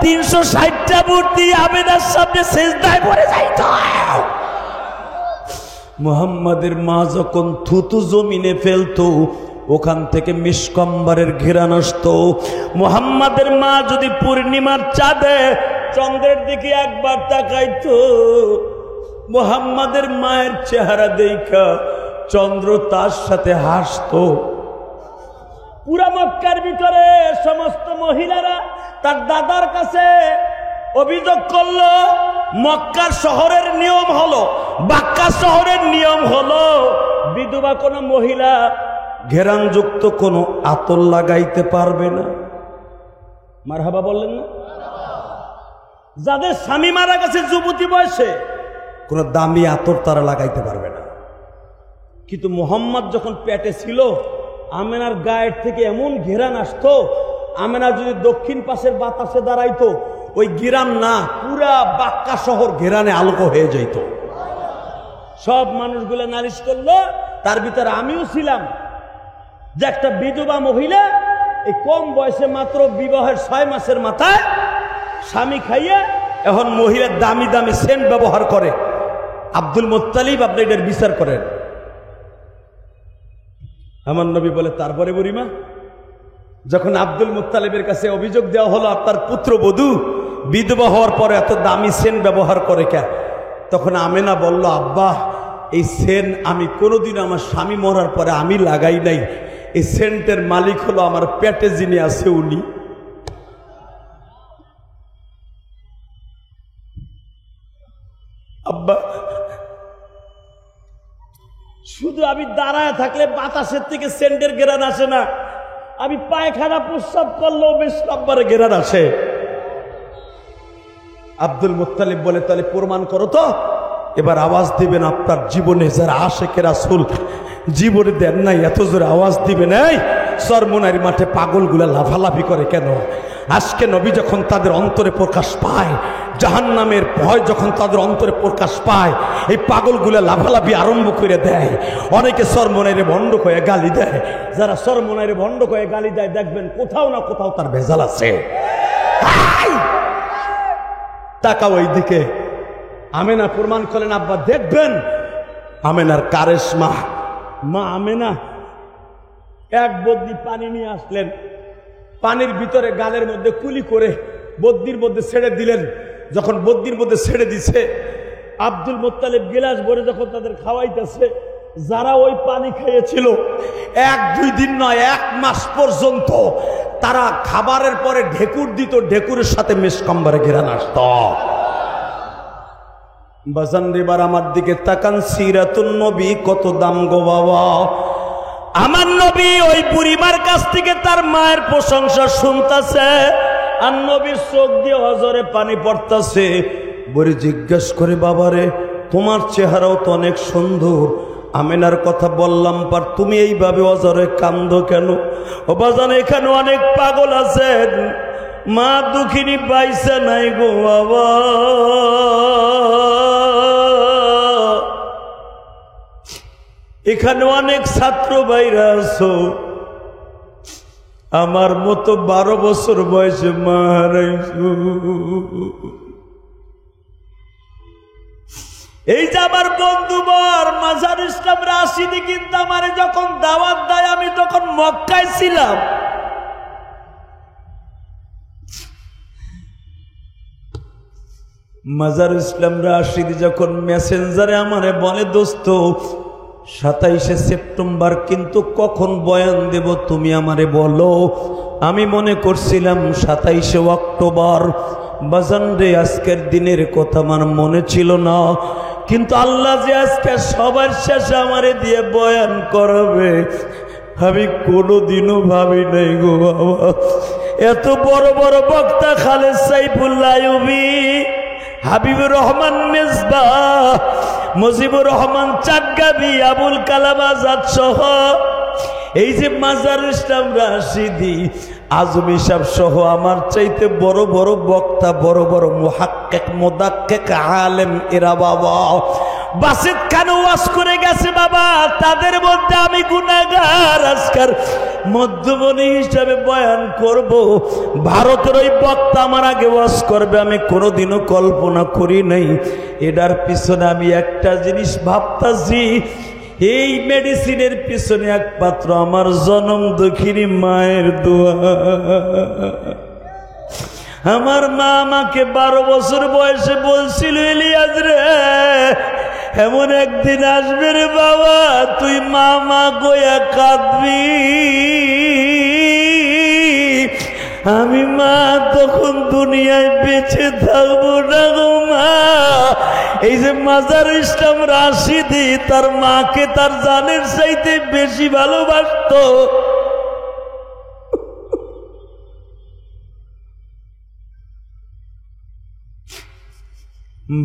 360টা মূর্তি আমেনার সামনে সিজদায় পড়ে যাইত। মুহাম্মাদের মা যখন থুতু জমিনে ফেলতো ওখান থেকে মিসকম্বরের ঘেরান আসতো। মুহাম্মাদের মা যদি পূর্ণিমার চাঁদে চন্দ্রের দিকে একবার তাকাইতো, মুহাম্মাদের মায়ের চেহারা দেখা চন্দ্র তার সাথে হাসতো। পুরা মক্কার ভিতরে সমস্ত মহিলারা তার দাদার কাছে অভিযোগ করলো, মক্কার শহরের নিয়ম হলো, বাক্কা শহরের নিয়ম হলো, বিধবা কোনো মহিলা ঘেরানযুক্ত কোনো আতর লাগাইতে পারবে না। মারহাবা বললেন না? যাদের স্বামী মারা গেছে যুবতী বয়সে, কোন দামি আতর তারা লাগাইতে পারবে না। কিন্তু মুহাম্মদ যখন পেটে ছিল, আমেনার গায়ের থেকে এমন ঘেরান আসতো, আমেনা যদি দক্ষিণ পাশের বাতাসে দাঁড়াইতো, ওই গিরাম না, পুরা বাক্কা শহর ঘেরানে আলোক হয়ে যাইত। সব মানুষগুলো নালিশ করলো, তার ভিতরে আমিও ছিলাম, যে একটা বিধবা মহিলা এই কম বয়সে মাত্র বিবাহের 6 মাসের মাথায় স্বামী খাইয়ে এখন মহিলার দামি দামি সেন্ট ব্যবহার করে। আব্দুল মুত্তালিব, আপনি এটার বিচার করেন। আমার নবী বলে, তারপরে বুড়িমা, যখন আব্দুল মুত্তালিবের কাছে অভিযোগ দেওয়া হলো আপনার পুত্রবধূ বিধবা হওয়ার পরে এত দামি সেন্ট ব্যবহার করে কেন, তখন আমেনা বলল, আব্বা এই সেন্ট আমি কোনোদিন আমার স্বামী মরার পরে আমি লাগাই নাই, এই সেন্টের মালিক হলো আমার পেটে যিনি আছে উনি। আব্বা শুধু আমি দাঁড়ায় থাকলে বাতাসের থেকে সেন্টের ঘেরান আসে না, আমি পায়খানা প্রস্রাব করলেও বেশ আব্বারে ঘেরান আসে। আব্দুল মুত্তালিব বলে, তাহলে প্রমাণ করো তো। এবার আওয়াজ দিবেন আপনার জীবনে যারা আশেকে রাসূল জীবনে দেন নাই, এত জোরে আওয়াজ দিবেন। এই চরমোনাইর মাঠে পাগলগুলা লাফালাফি করে কেন? আজকে নবী যখন তাদের অন্তরে প্রকাশ পায়, জাহান্নামের ভয় যখন তাদের অন্তরে প্রকাশ পায়, এই পাগলগুলা লাফালাফি আরম্ভ করে দেয়। অনেকে চরমোনাইরে ভণ্ড হয়ে গালি দেয়। যারা চরমোনাইরে ভণ্ড হয়ে গালি দেয়, দেখবেন কোথাও না কোথাও তার ভেজাল আছে। তাকাও ওই দিকে। আমেনা প্রমাণ করেন, আব্বা দেখবেন আমেনার কারেশমা। মা আমেনা এক বদ্যি পানি নিয়ে আসলেন, পানির ভিতরে গালের মধ্যে কুলি করে বদ্যির মধ্যে ছেড়ে দিলেন। যখন বদ্যির মধ্যে ছেড়ে দিছে, আব্দুল মুত্তালিব গিলাস ভরে যখন তাদের খাওয়াইতেছে, যারা ওই পানি খেয়েছিল 1-2 দিন নয় 1 মাস পর্যন্ত তারা খাবারের পরে ঢেকুর দিত, ঢেকুরের সাথে মেশকাম্বারে ঘেরান আসত। বাজান রেবার আমার দিকে তাকান, সিরাতুন নবী কত দাম গো বাবা। আমার নবী ওই বুড়িমার কাছ থেকে তার মায়ের প্রশংসা শুনতেছে, আর নবীর চোখ দিয়ে হজরে পানি পড়তেছে। বুড়ি জিজ্ঞেস করে, বাবারে তোমার চেহারাও তো অনেক সুন্দর। আমেনার কথা বললাম, পার তুমি এইভাবে অজরে কান্দো কেন? ও বাজান, এখানে অনেক পাগল আছেন, মা দুঃখিনী পাইছে নাই গো বাবা। এখানে অনেক ছাত্র ভাইরা আছো, আমার মতো 12 বছর বয়সে মা হারাইছো। এই যে আমার বন্ধুবর মাজার ইসলাম রাশিদি কিন্তু আমারে যখন দাওয়াত দেয়, আমি তখন মক্কায় ছিলাম। মাজার ইসলাম রাশিদি যখন মেসেঞ্জারে আমারে বলে, দোস্ত 27শে সেপ্টেম্বর কিন্তু কখন বয়ান দেব তুমি আমারে বলো। আমি মনে করছিলাম 27শে অক্টোবর। বাজান রে, আজকের দিনের কথা আমার মনে ছিল না, কিন্তু আল্লাহ যে আজকে সবার শেষে আমারে দিয়ে বয়ান করাবে আমি কোনোদিনও ভাবি নাই গো বাবা। এত বড় বড় বক্তা খালেদ সাইফুল্লাহ আইয়ুবী, হাবিবুর রহমান মেজবাহ, মুজিবুর রহমান চাটগাবি, আবুল কালাম আজাদ সহ এই যে মাজার ইসলাম রাশিদি, আজমি সাহেব সহ আমার চাইতে বড় বড় বক্তা, বড় বড় মুহাক্কিক মুদাক্কিক আলেম এরা বাবা বাসিত খান ওয়াজ করে গেছে বাবা। তাদের মধ্যে আমি গুনাহগার, আজকের মধ্যমণি হিসাবে বয়ান করব। ভারতের ওই বক্তা আমার আগে ওয়াজ করবে, আমি কোনোদিনও কল্পনা করি নাই। এটার পিছনে আমি একটা জিনিস ভাবতাছি, এই মেডিসিনের পিছনে একমাত্র আমার জনম দুঃখিনী মায়ের দোয়া। আমার মা আমাকে 12 বছর বয়সে বলছিল, ইলিয়াস রে এমন একদিন আসবে রে বাবা, তুই মা মা গোয়া কাঁদবি। আমি মা তখন দুনিয়ায় বেঁচে থাকবো না গো মা। এই যে মাজার ইসলাম রাশিদি তার মাকে তার জানের চাইতে বেশি ভালোবাসতো।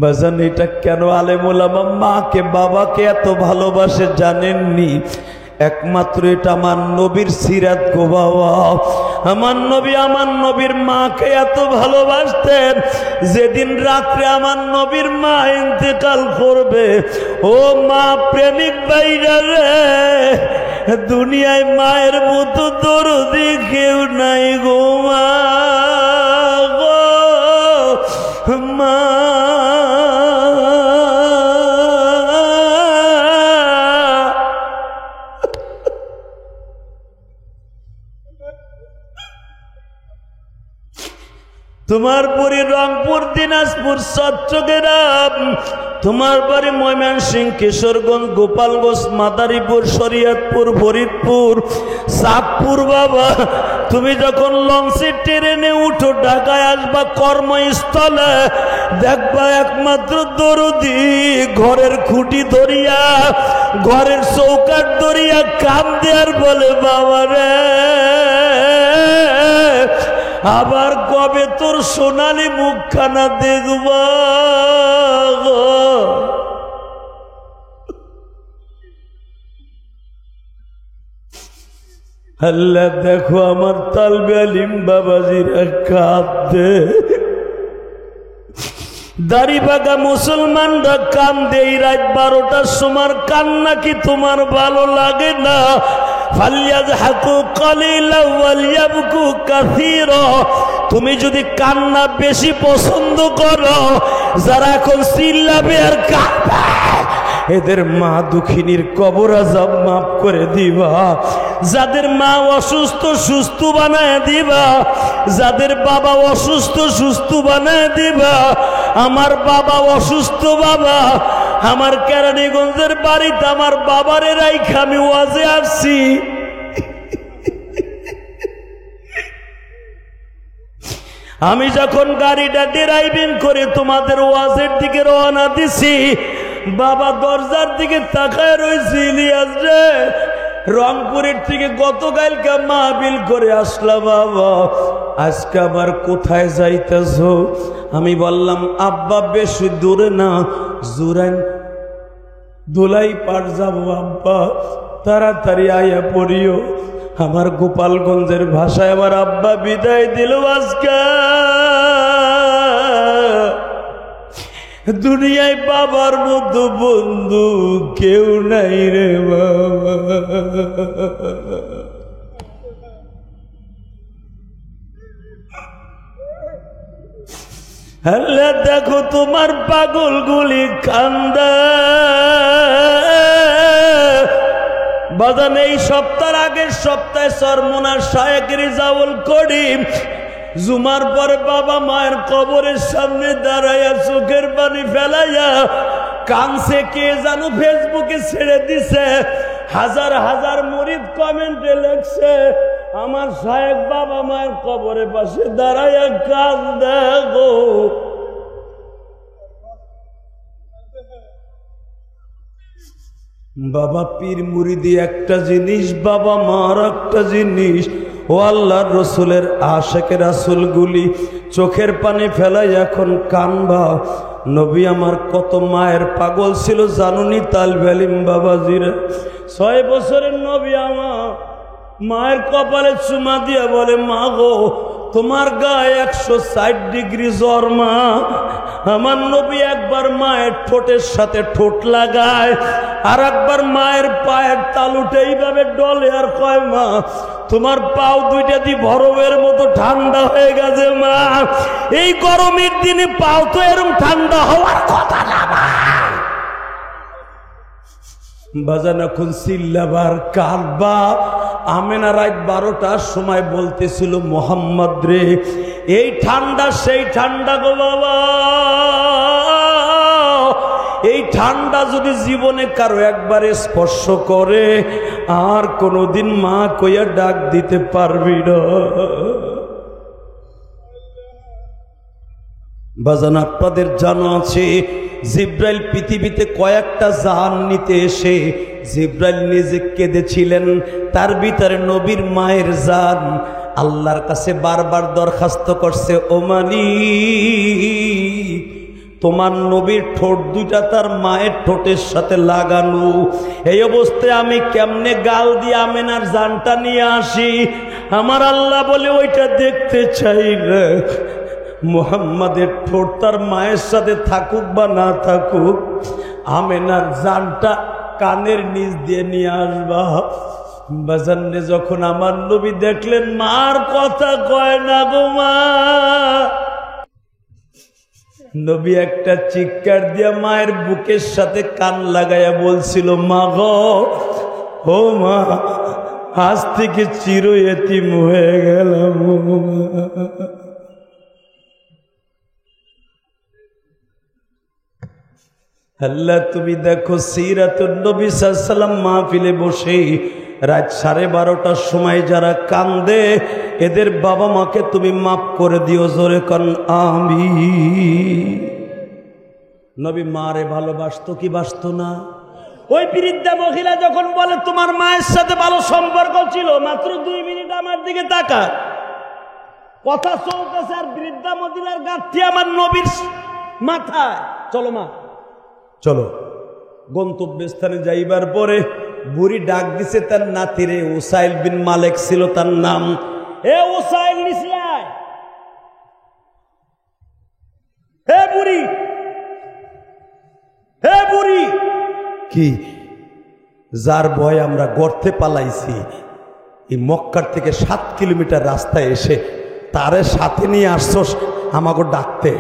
বাজান এটা কেন আলেম ওলামা মাকে বাবাকে এত ভালোবাসে জানেননি? একমাত্র এটা আমার নবীর সিরাত গো বাবা। আমার নবী আমার নবীর মাকে এত ভালোবাসতেন, যেদিন রাত্রে আমার নবীর মা ইন্তেকাল করবে, ও মা প্রেমিক ভাইরা রে, দুনিয়ায় মায়ের মতো দরদি কেউ নাই গো মা গো মা। তোমার বাড়ি রংপুর, দিনাজপুর, চট্টগ্রাম, তোমার বাড়ি ময়মনসিংহ, কিশোরগঞ্জ, গোপালগঞ্জ, মাদারীপুর, শরীয়তপুর, ফরিদপুর, চাঁদপুর। বাবা তুমি যখন লঞ্চে ট্রেনে উঠো ঢাকায় আসবা কর্মস্থলে, দেখবা একমাত্র দরদি ঘরের খুঁটি ধরিয়া, ঘরের চৌকাঠ ধরিয়া কাম দেয়ার বলে বাবা রে, আবার কবে তোর সোনালি মুখখানা দেখবা গো। আল্লাহ দেখো আমার তালবে আলিম বাবাজিরা কাঁদে, দাড়ি বাঁকা মুসলমানরা কান্দে। রাত 12টার সময় কান্না কি তোমার ভালো লাগে না? তুমি যদি কান্না বেশি পছন্দ করো, যারা এখন চিল্লাবে আর কাঁদবে, এদের মা দুঃখিনীর কবর আযাব মাফ করে দিবা। যাদের মা অসুস্থ সুস্থ বানায় দিবা, যাদের বাবা অসুস্থ সুস্থ বানায় দিবা। আমার বাবা অসুস্থ বাবা, আমার কেরানীগঞ্জের বাড়িতে আমার বাবারে রাইখা আমি ওয়াজে আসছি। আমি যখন গাড়িটা ড্রাইভিং করে তোমাদের ওয়াজের দিকে রওনা দিছি, বাবা দরজার দিকে তাকায় রয়েছে, ইলিয়াস রে রংপুরের থেকে গতকালকে মাহফিল করে আসলাম বাবা, আজকে আবার কোথায় যাইতেছ? আমি বললাম আব্বা বেশি দূরে না, জুরাইন দোলাই পার যাবো আব্বা, তাড়াতাড়ি আয়া পড়িও। আমার গোপালগঞ্জের ভাষায় আমার আব্বা বিদায় দিল আজকে। দুনিয়ায় বাবার মতো বন্ধু কেউ নাই রে বাবা। আল্লাহ দেখো তোমার পাগল গুলি কান্দা। বাজান এই সপ্তাহের আগের সপ্তাহে সরমনার শায়েখ রিজাউল করিম জুমার পরে বাবা মায়ের কবরের সামনে দাঁড়াইয়া চোখের পানি ফেলাইয়া কানছে। কে জানো ফেসবুকে ছেড়ে দিছে, হাজার হাজার মুরিদ কমেন্টে লেখছে, আমার শায়েখ বাবা মায়ের কবরের পাশে দাঁড়াইয়া কান্দে গো। বাবা পীর মুরিদি একটা জিনিস, বাবা মার একটা জিনিস। ও আল্লাহর রসুলের আশেকে রাসূলগুলি চোখের পানি ফেলাই এখন কানবা। নবী আমার কত মায়ের পাগল ছিল জানুনি তালবে আলিম বাবাজিরা। 6 বছরের নবী আমার মায়ের কপালে চুমা দিয়া বলে, মা গো তোমার গায়ে 160 ডিগ্রি জ্বর মা। আমার নবী একবার মায়ের ঠোঁটের সাথে ঠোঁট লাগায়, আর একবার মায়ের পায়ের তালুটা এইভাবে ডলে আর কয়, মা তোমার পাও দুইটা দি বরফের মতো ঠান্ডা হয়ে গেছে মা। এই গরমের দিনে পাও তো এরকম ঠান্ডা হওয়ার কথা না মা। বাজান এখন চিল্লাবার কাঁদবা। আমেনা রাত 12টার সময় বলতেছিল, মোহাম্মদ রে এই ঠান্ডা সেই ঠান্ডা গো বাবা, এই ঠান্ডা যদি জীবনে কারো একবারে স্পর্শ করে আর কোনোদিন মা কইয়া ডাক দিতে পারবি না। বাজান আপনাদের জানা আছে জিব্রাইল পৃথিবীতে কয়েকটা জান নিতে এসে জিব্রাইল নিজে কেঁদেছিলেন। তার ভিতরে নবীর মায়ের জান আল্লাহর কাছে বারবার দরখাস্ত করছে, ও মালিক, তোমার নবীর ঠোঁট দুইটা তার মায়ের ঠোঁটের সাথে লাগানো, এই অবস্থায় আমি কেমনে গাল দিয়ে আমেনার জানটা নিয়ে আসি? আমার আল্লাহ বলে ওইটা দেখতে চাই না, মুহাম্মাদের ঠোঁট তার মায়ের সাথে থাকুক বা না থাকুক, আমেনার জানটা কানের নিচ দিয়ে নিয়ে আসবা। বাজানে যখন আমার নবী দেখলেন মার কথা কয় না গো মা, নবী একটা চিৎকার দিয়া মায়ের বুকের সাথে কান লাগাইয়া বলছিল, মা গো, ও মা, আজ থেকে চির এতিম হয়ে গেলাম। আল্লাহ তুমি দেখো সিরাতুন নবী সাল্লাল্লাহু আলাইহি ওয়াসাল্লাম মাহফিলে বসে রাত 12:30টার সময় যারা কান্দে এদের বাবা মাকে তুমি মাফ করে দিও, জোরে কোন আমিন। নবী মারে ভালোবাসতো কি বাসতো না? ওই বৃদ্ধা মহিলা যখন বলে তোমার মায়ের সাথে ভালো সম্পর্ক ছিল, মাত্র 2 মিনিট আমার দিকে তাকা, কথা চলতেছে আর বৃদ্ধা মহিলার গাঁথি আমার নবীর মাথায়। চলো মা চলো। গন্তব্যস্থানে যাইবার পরে বুড়ি ডাক দিছে তার নাতিরে, উসাইল বিন মালিক ছিল তার নাম। এ উসাইল, নিচে আয়। হে বুড়ি, হে বুড়ি। কি? যার ভয় আমরা গর্তে পালাইছি, এই মক্কার থেকে 7 কিলোমিটার রাস্তায় এসে তারে সাথে নিয়ে আসছস আমাকে ডাকতে?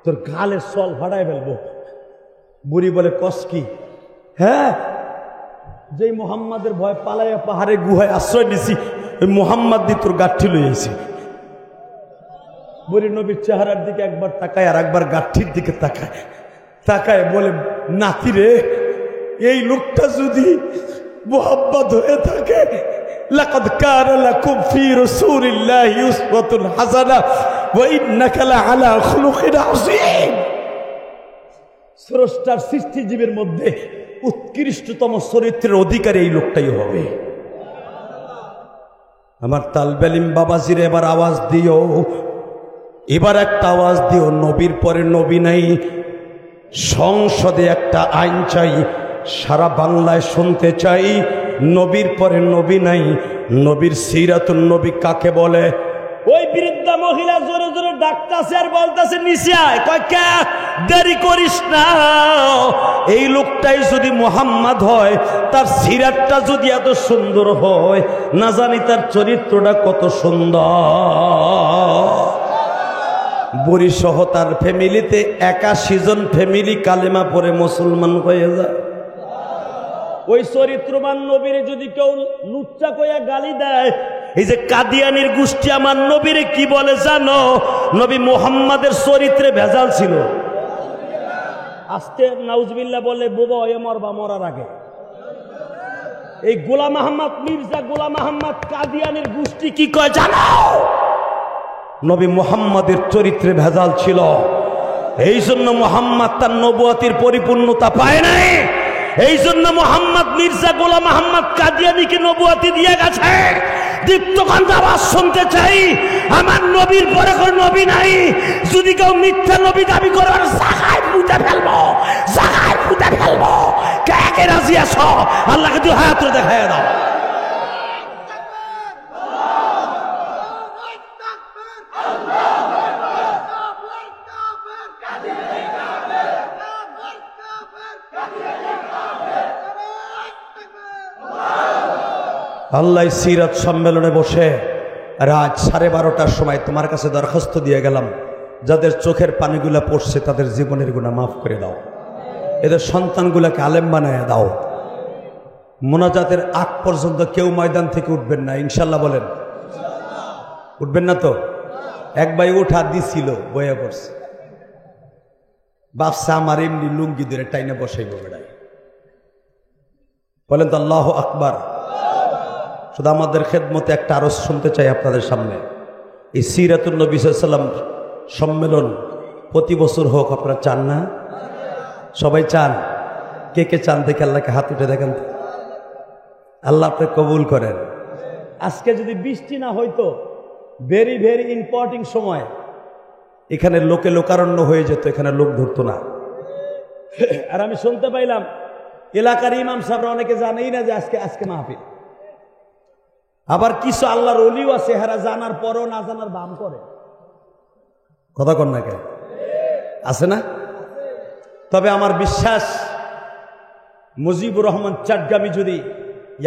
তোর গালের সল ফাটাই ফেলবো। বুড়ি বলে, কস কি? হ্যাঁ, যেই মোহাম্মদের ভয় পালাইয়া পাহাড়ে গুহায় আশ্রয় নিছি, ওই মোহাম্মদ দিয়ে তোর গাঠি লইয়াছি। বুড়ি নবীর চেহারার দিকে একবার তাকায় আর একবার গাঠির দিকে তাকায়, তাকায় বলে, নাতি রে, এই লোকটা যদি মোহাম্মদ হয়ে থাকে, লাকাদ কানা লাকুম ফি রাসূলিল্লাহি উসওয়াতুন হাসানাহ ওয়া ইন্নাকা লাআলা খুলুকিন আযীম। স্রষ্টার সৃষ্টিজীবের মধ্যে উৎকৃষ্টতম চরিত্রের অধিকারী এই লোকটাই হবে। আমার তালবেলিম বাবাজিরে এবার আওয়াজ দিও, এবার একটা আওয়াজ দিও, নবীর পরে নবী নাই। সংসদে একটা আইন চাই, সারা বাংলায় শুনতে চাই, নবীর পরে নবী নাই। নবীর সিরাতুন নবী কাকে বলে? ওই বৃদ্ধা মহিলা জোরে জোরে ডাকতেছে আর বলতেছে, নিচে আয়। কয় কে? দেরি করিস না, এই লোকটাই যদি মুহাম্মদ হয়, তার সিরাতটা যদি এত সুন্দর হয়, না জানি তার চরিত্রটা কত সুন্দর। বুড়ি সহ তার ফ্যামিলিতে 81 জন ফ্যামিলি কালেমা পড়ে মুসলমান হয়ে যায়। ওই চরিত্রবান নবীরে যদি কেউ লুচ্চা কইয়া গালি দেয়, এই যে কাদিয়ানির গোষ্ঠী আমার নবীরে কি বলে জানো? নবী মুহাম্মাদের চরিত্রে ভেজাল ছিল। আস্তে নাউজুবিল্লাহ বলে, বোবা হয়ে মরবা মরার আগে। এই গোলাম আহমদ মির্জা, গোলাম আহমদ কাদিয়ানির গোষ্ঠী কি কয় জানো? নবী মুহাম্মাদের চরিত্রে ভেজাল ছিল, এই জন্য মুহাম্মদ তার নবুয়তির পরিপূর্ণতা পায় নাই। এই জন্য মুহাম্মদ মির্জা গোলাম আহমদ কাদিয়ানিকে নবুয়তি দিয়ে গেছে। দীপ্তকান্ত আওয়াজ শুনতে চাই, আমার নবীর পরে কোনো নবী নাই। যদি কেউ মিথ্যা নবী দাবি করে, জায়গায় পুঁতে ফেলবো, জায়গায় পুঁতে ফেলবো। কে কে রাজি আছো? আল্লাহকে তুই হায়াত দেখায় দাও। আল্লাহ সিরাত সম্মেলনে বসে রাত 12:30টার সময় তোমার কাছে দরখাস্ত দিয়ে গেলাম, যাদের চোখের পানিগুলা পড়ছে তাদের জীবনের গুনাহ মাফ করে দাও, এদের সন্তানগুলাকে আলেম বানায় দাও। মোনাজাতের আগ পর্যন্ত কেউ ময়দান থেকে উঠবেন না, ইনশাল্লাহ বলেন। উঠবেন না তো? এক ভাই উঠা দিছিল, বইয়া পড়ছে, বাপসা আমার এমনি লুঙ্গি ধরে টাইনে বসাইব বেড়াই। বলেন তো আল্লাহু আকবার। শুধু আমাদের খেদমতে একটা আরজ শুনতে চাই আপনাদের সামনে। এই সিরাতুন নবী সাল্লাল্লাহু আলাইহি ওয়াসাল্লাম সম্মেলন প্রতি বছর হোক, আপনারা চান না? সবাই চান? কে কে চান দেখে আল্লাহকে হাত উঠে দেখেন তো। আল্লাহ আপনি কবুল করেন। আজকে যদি বৃষ্টি না হইতো, ভেরি ভেরি ইম্পর্টেন্ট সময়, এখানে লোকে লোকারণ্য হয়ে যেত, এখানে লোক ধরতো না। আর আমি শুনতে পাইলাম এলাকার ইমাম সাহেবরা অনেকে জানেই না যে আজকে আজকে মাহফিল। আবার কিছু আল্লাহর ওলিও আছে, হেরা জানার পরও না জানার বাম করে। কথা কন না কে? আছে না? তবে আমার বিশ্বাস, মুজিবুর রহমান চাটগামি যদি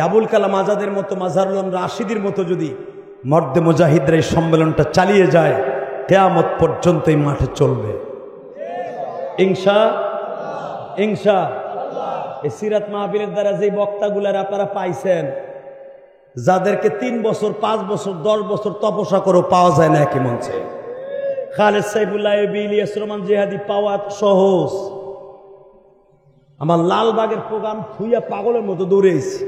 আবুল কালাম আজাদের মতো, মাজারুল রাশিদির মতো যদি মর্দে মুজাহিদরা এই সম্মেলনটা চালিয়ে যায়, কিয়ামত পর্যন্ত এই মাঠে চলবে ইনশা। এই সিরাত মাহফিলের দ্বারা যে বক্তাগুলার আপনারা পাইছেন, যাদেরকে 3 বছর 5 বছর 10 বছর তপস্যা করে পাওয়া যায় না একই মঞ্চে, খালেদ সাইফুল্লাহ, ইলিয়াস রহমান জিহাদি পাওয়া সহজ। আমার লালবাগের প্রোগ্রাম থুইয়া পাগলের মতো দৌড়েছি,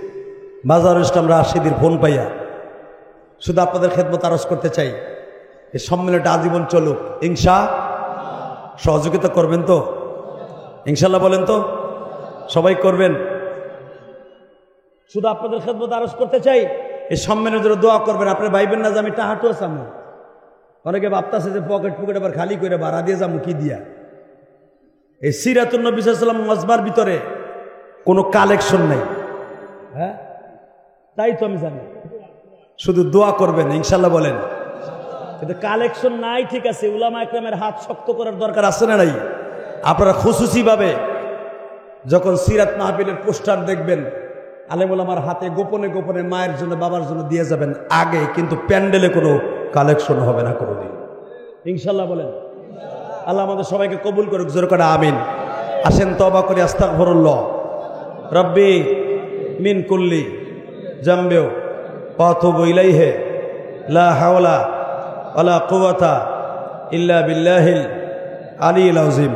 মাজারুল ইসলাম রাশিদির ফোন পাইয়া। শুধু আপনাদের খেদমত আরজ করতে চাই, এই সম্মেলনটা আজীবন চলুক ইনশা। সহযোগিতা করবেন তো ইনশাল্লাহ? বলেন তো, সবাই করবেন? শুধু আপনাদের খেদমত আরজ করতে চাই, এই সম্মেলনের জন্য দোয়া করবেন। আপনি ভাইবেন না যে আমি টাহাটু আসামু। অনেকে ভাবতেছে যে পকেট আবার খালি করে ভাড়া দিয়ে যাবো কি দিয়া। এই সিরাতুন নবী সাল্লাল্লাহু আলাইহি ওয়াসাল্লাম মজমার ভিতরে কোনো কালেকশন নেই। হ্যাঁ, তাই তো আমি জানি। শুধু দোয়া করবেন ইনশাল্লাহ। বলেন, কিন্তু কালেকশন নাই, ঠিক আছে, উলামা ইকরামের হাত শক্ত করার দরকার আছে না নাই? আপনারা খুশুসিভাবে যখন সিরাত মাহফিলের পোস্টার দেখবেন, আলেম উলামার হাতে গোপনে গোপনে মায়ের জন্য, বাবার জন্য দিয়ে যাবেন আগে, কিন্তু প্যান্ডেলে কোনো কালেকশন হবে না কোনোদিন ইনশাল্লাহ। বলেন, আল্লাহ আমাদের সবাইকে কবুল করুক, জোর করে আমিন। আসেন তওবা করি, আস্তাগফিরুল্লাহ রব্বি মিন কুল্লি জামবে ওয়া আতুবু ইলাইহি, লা হাওলা ওয়ালা কুওয়াতা ইল্লা বিল্লাহিল আলিয়্যিল আযীম।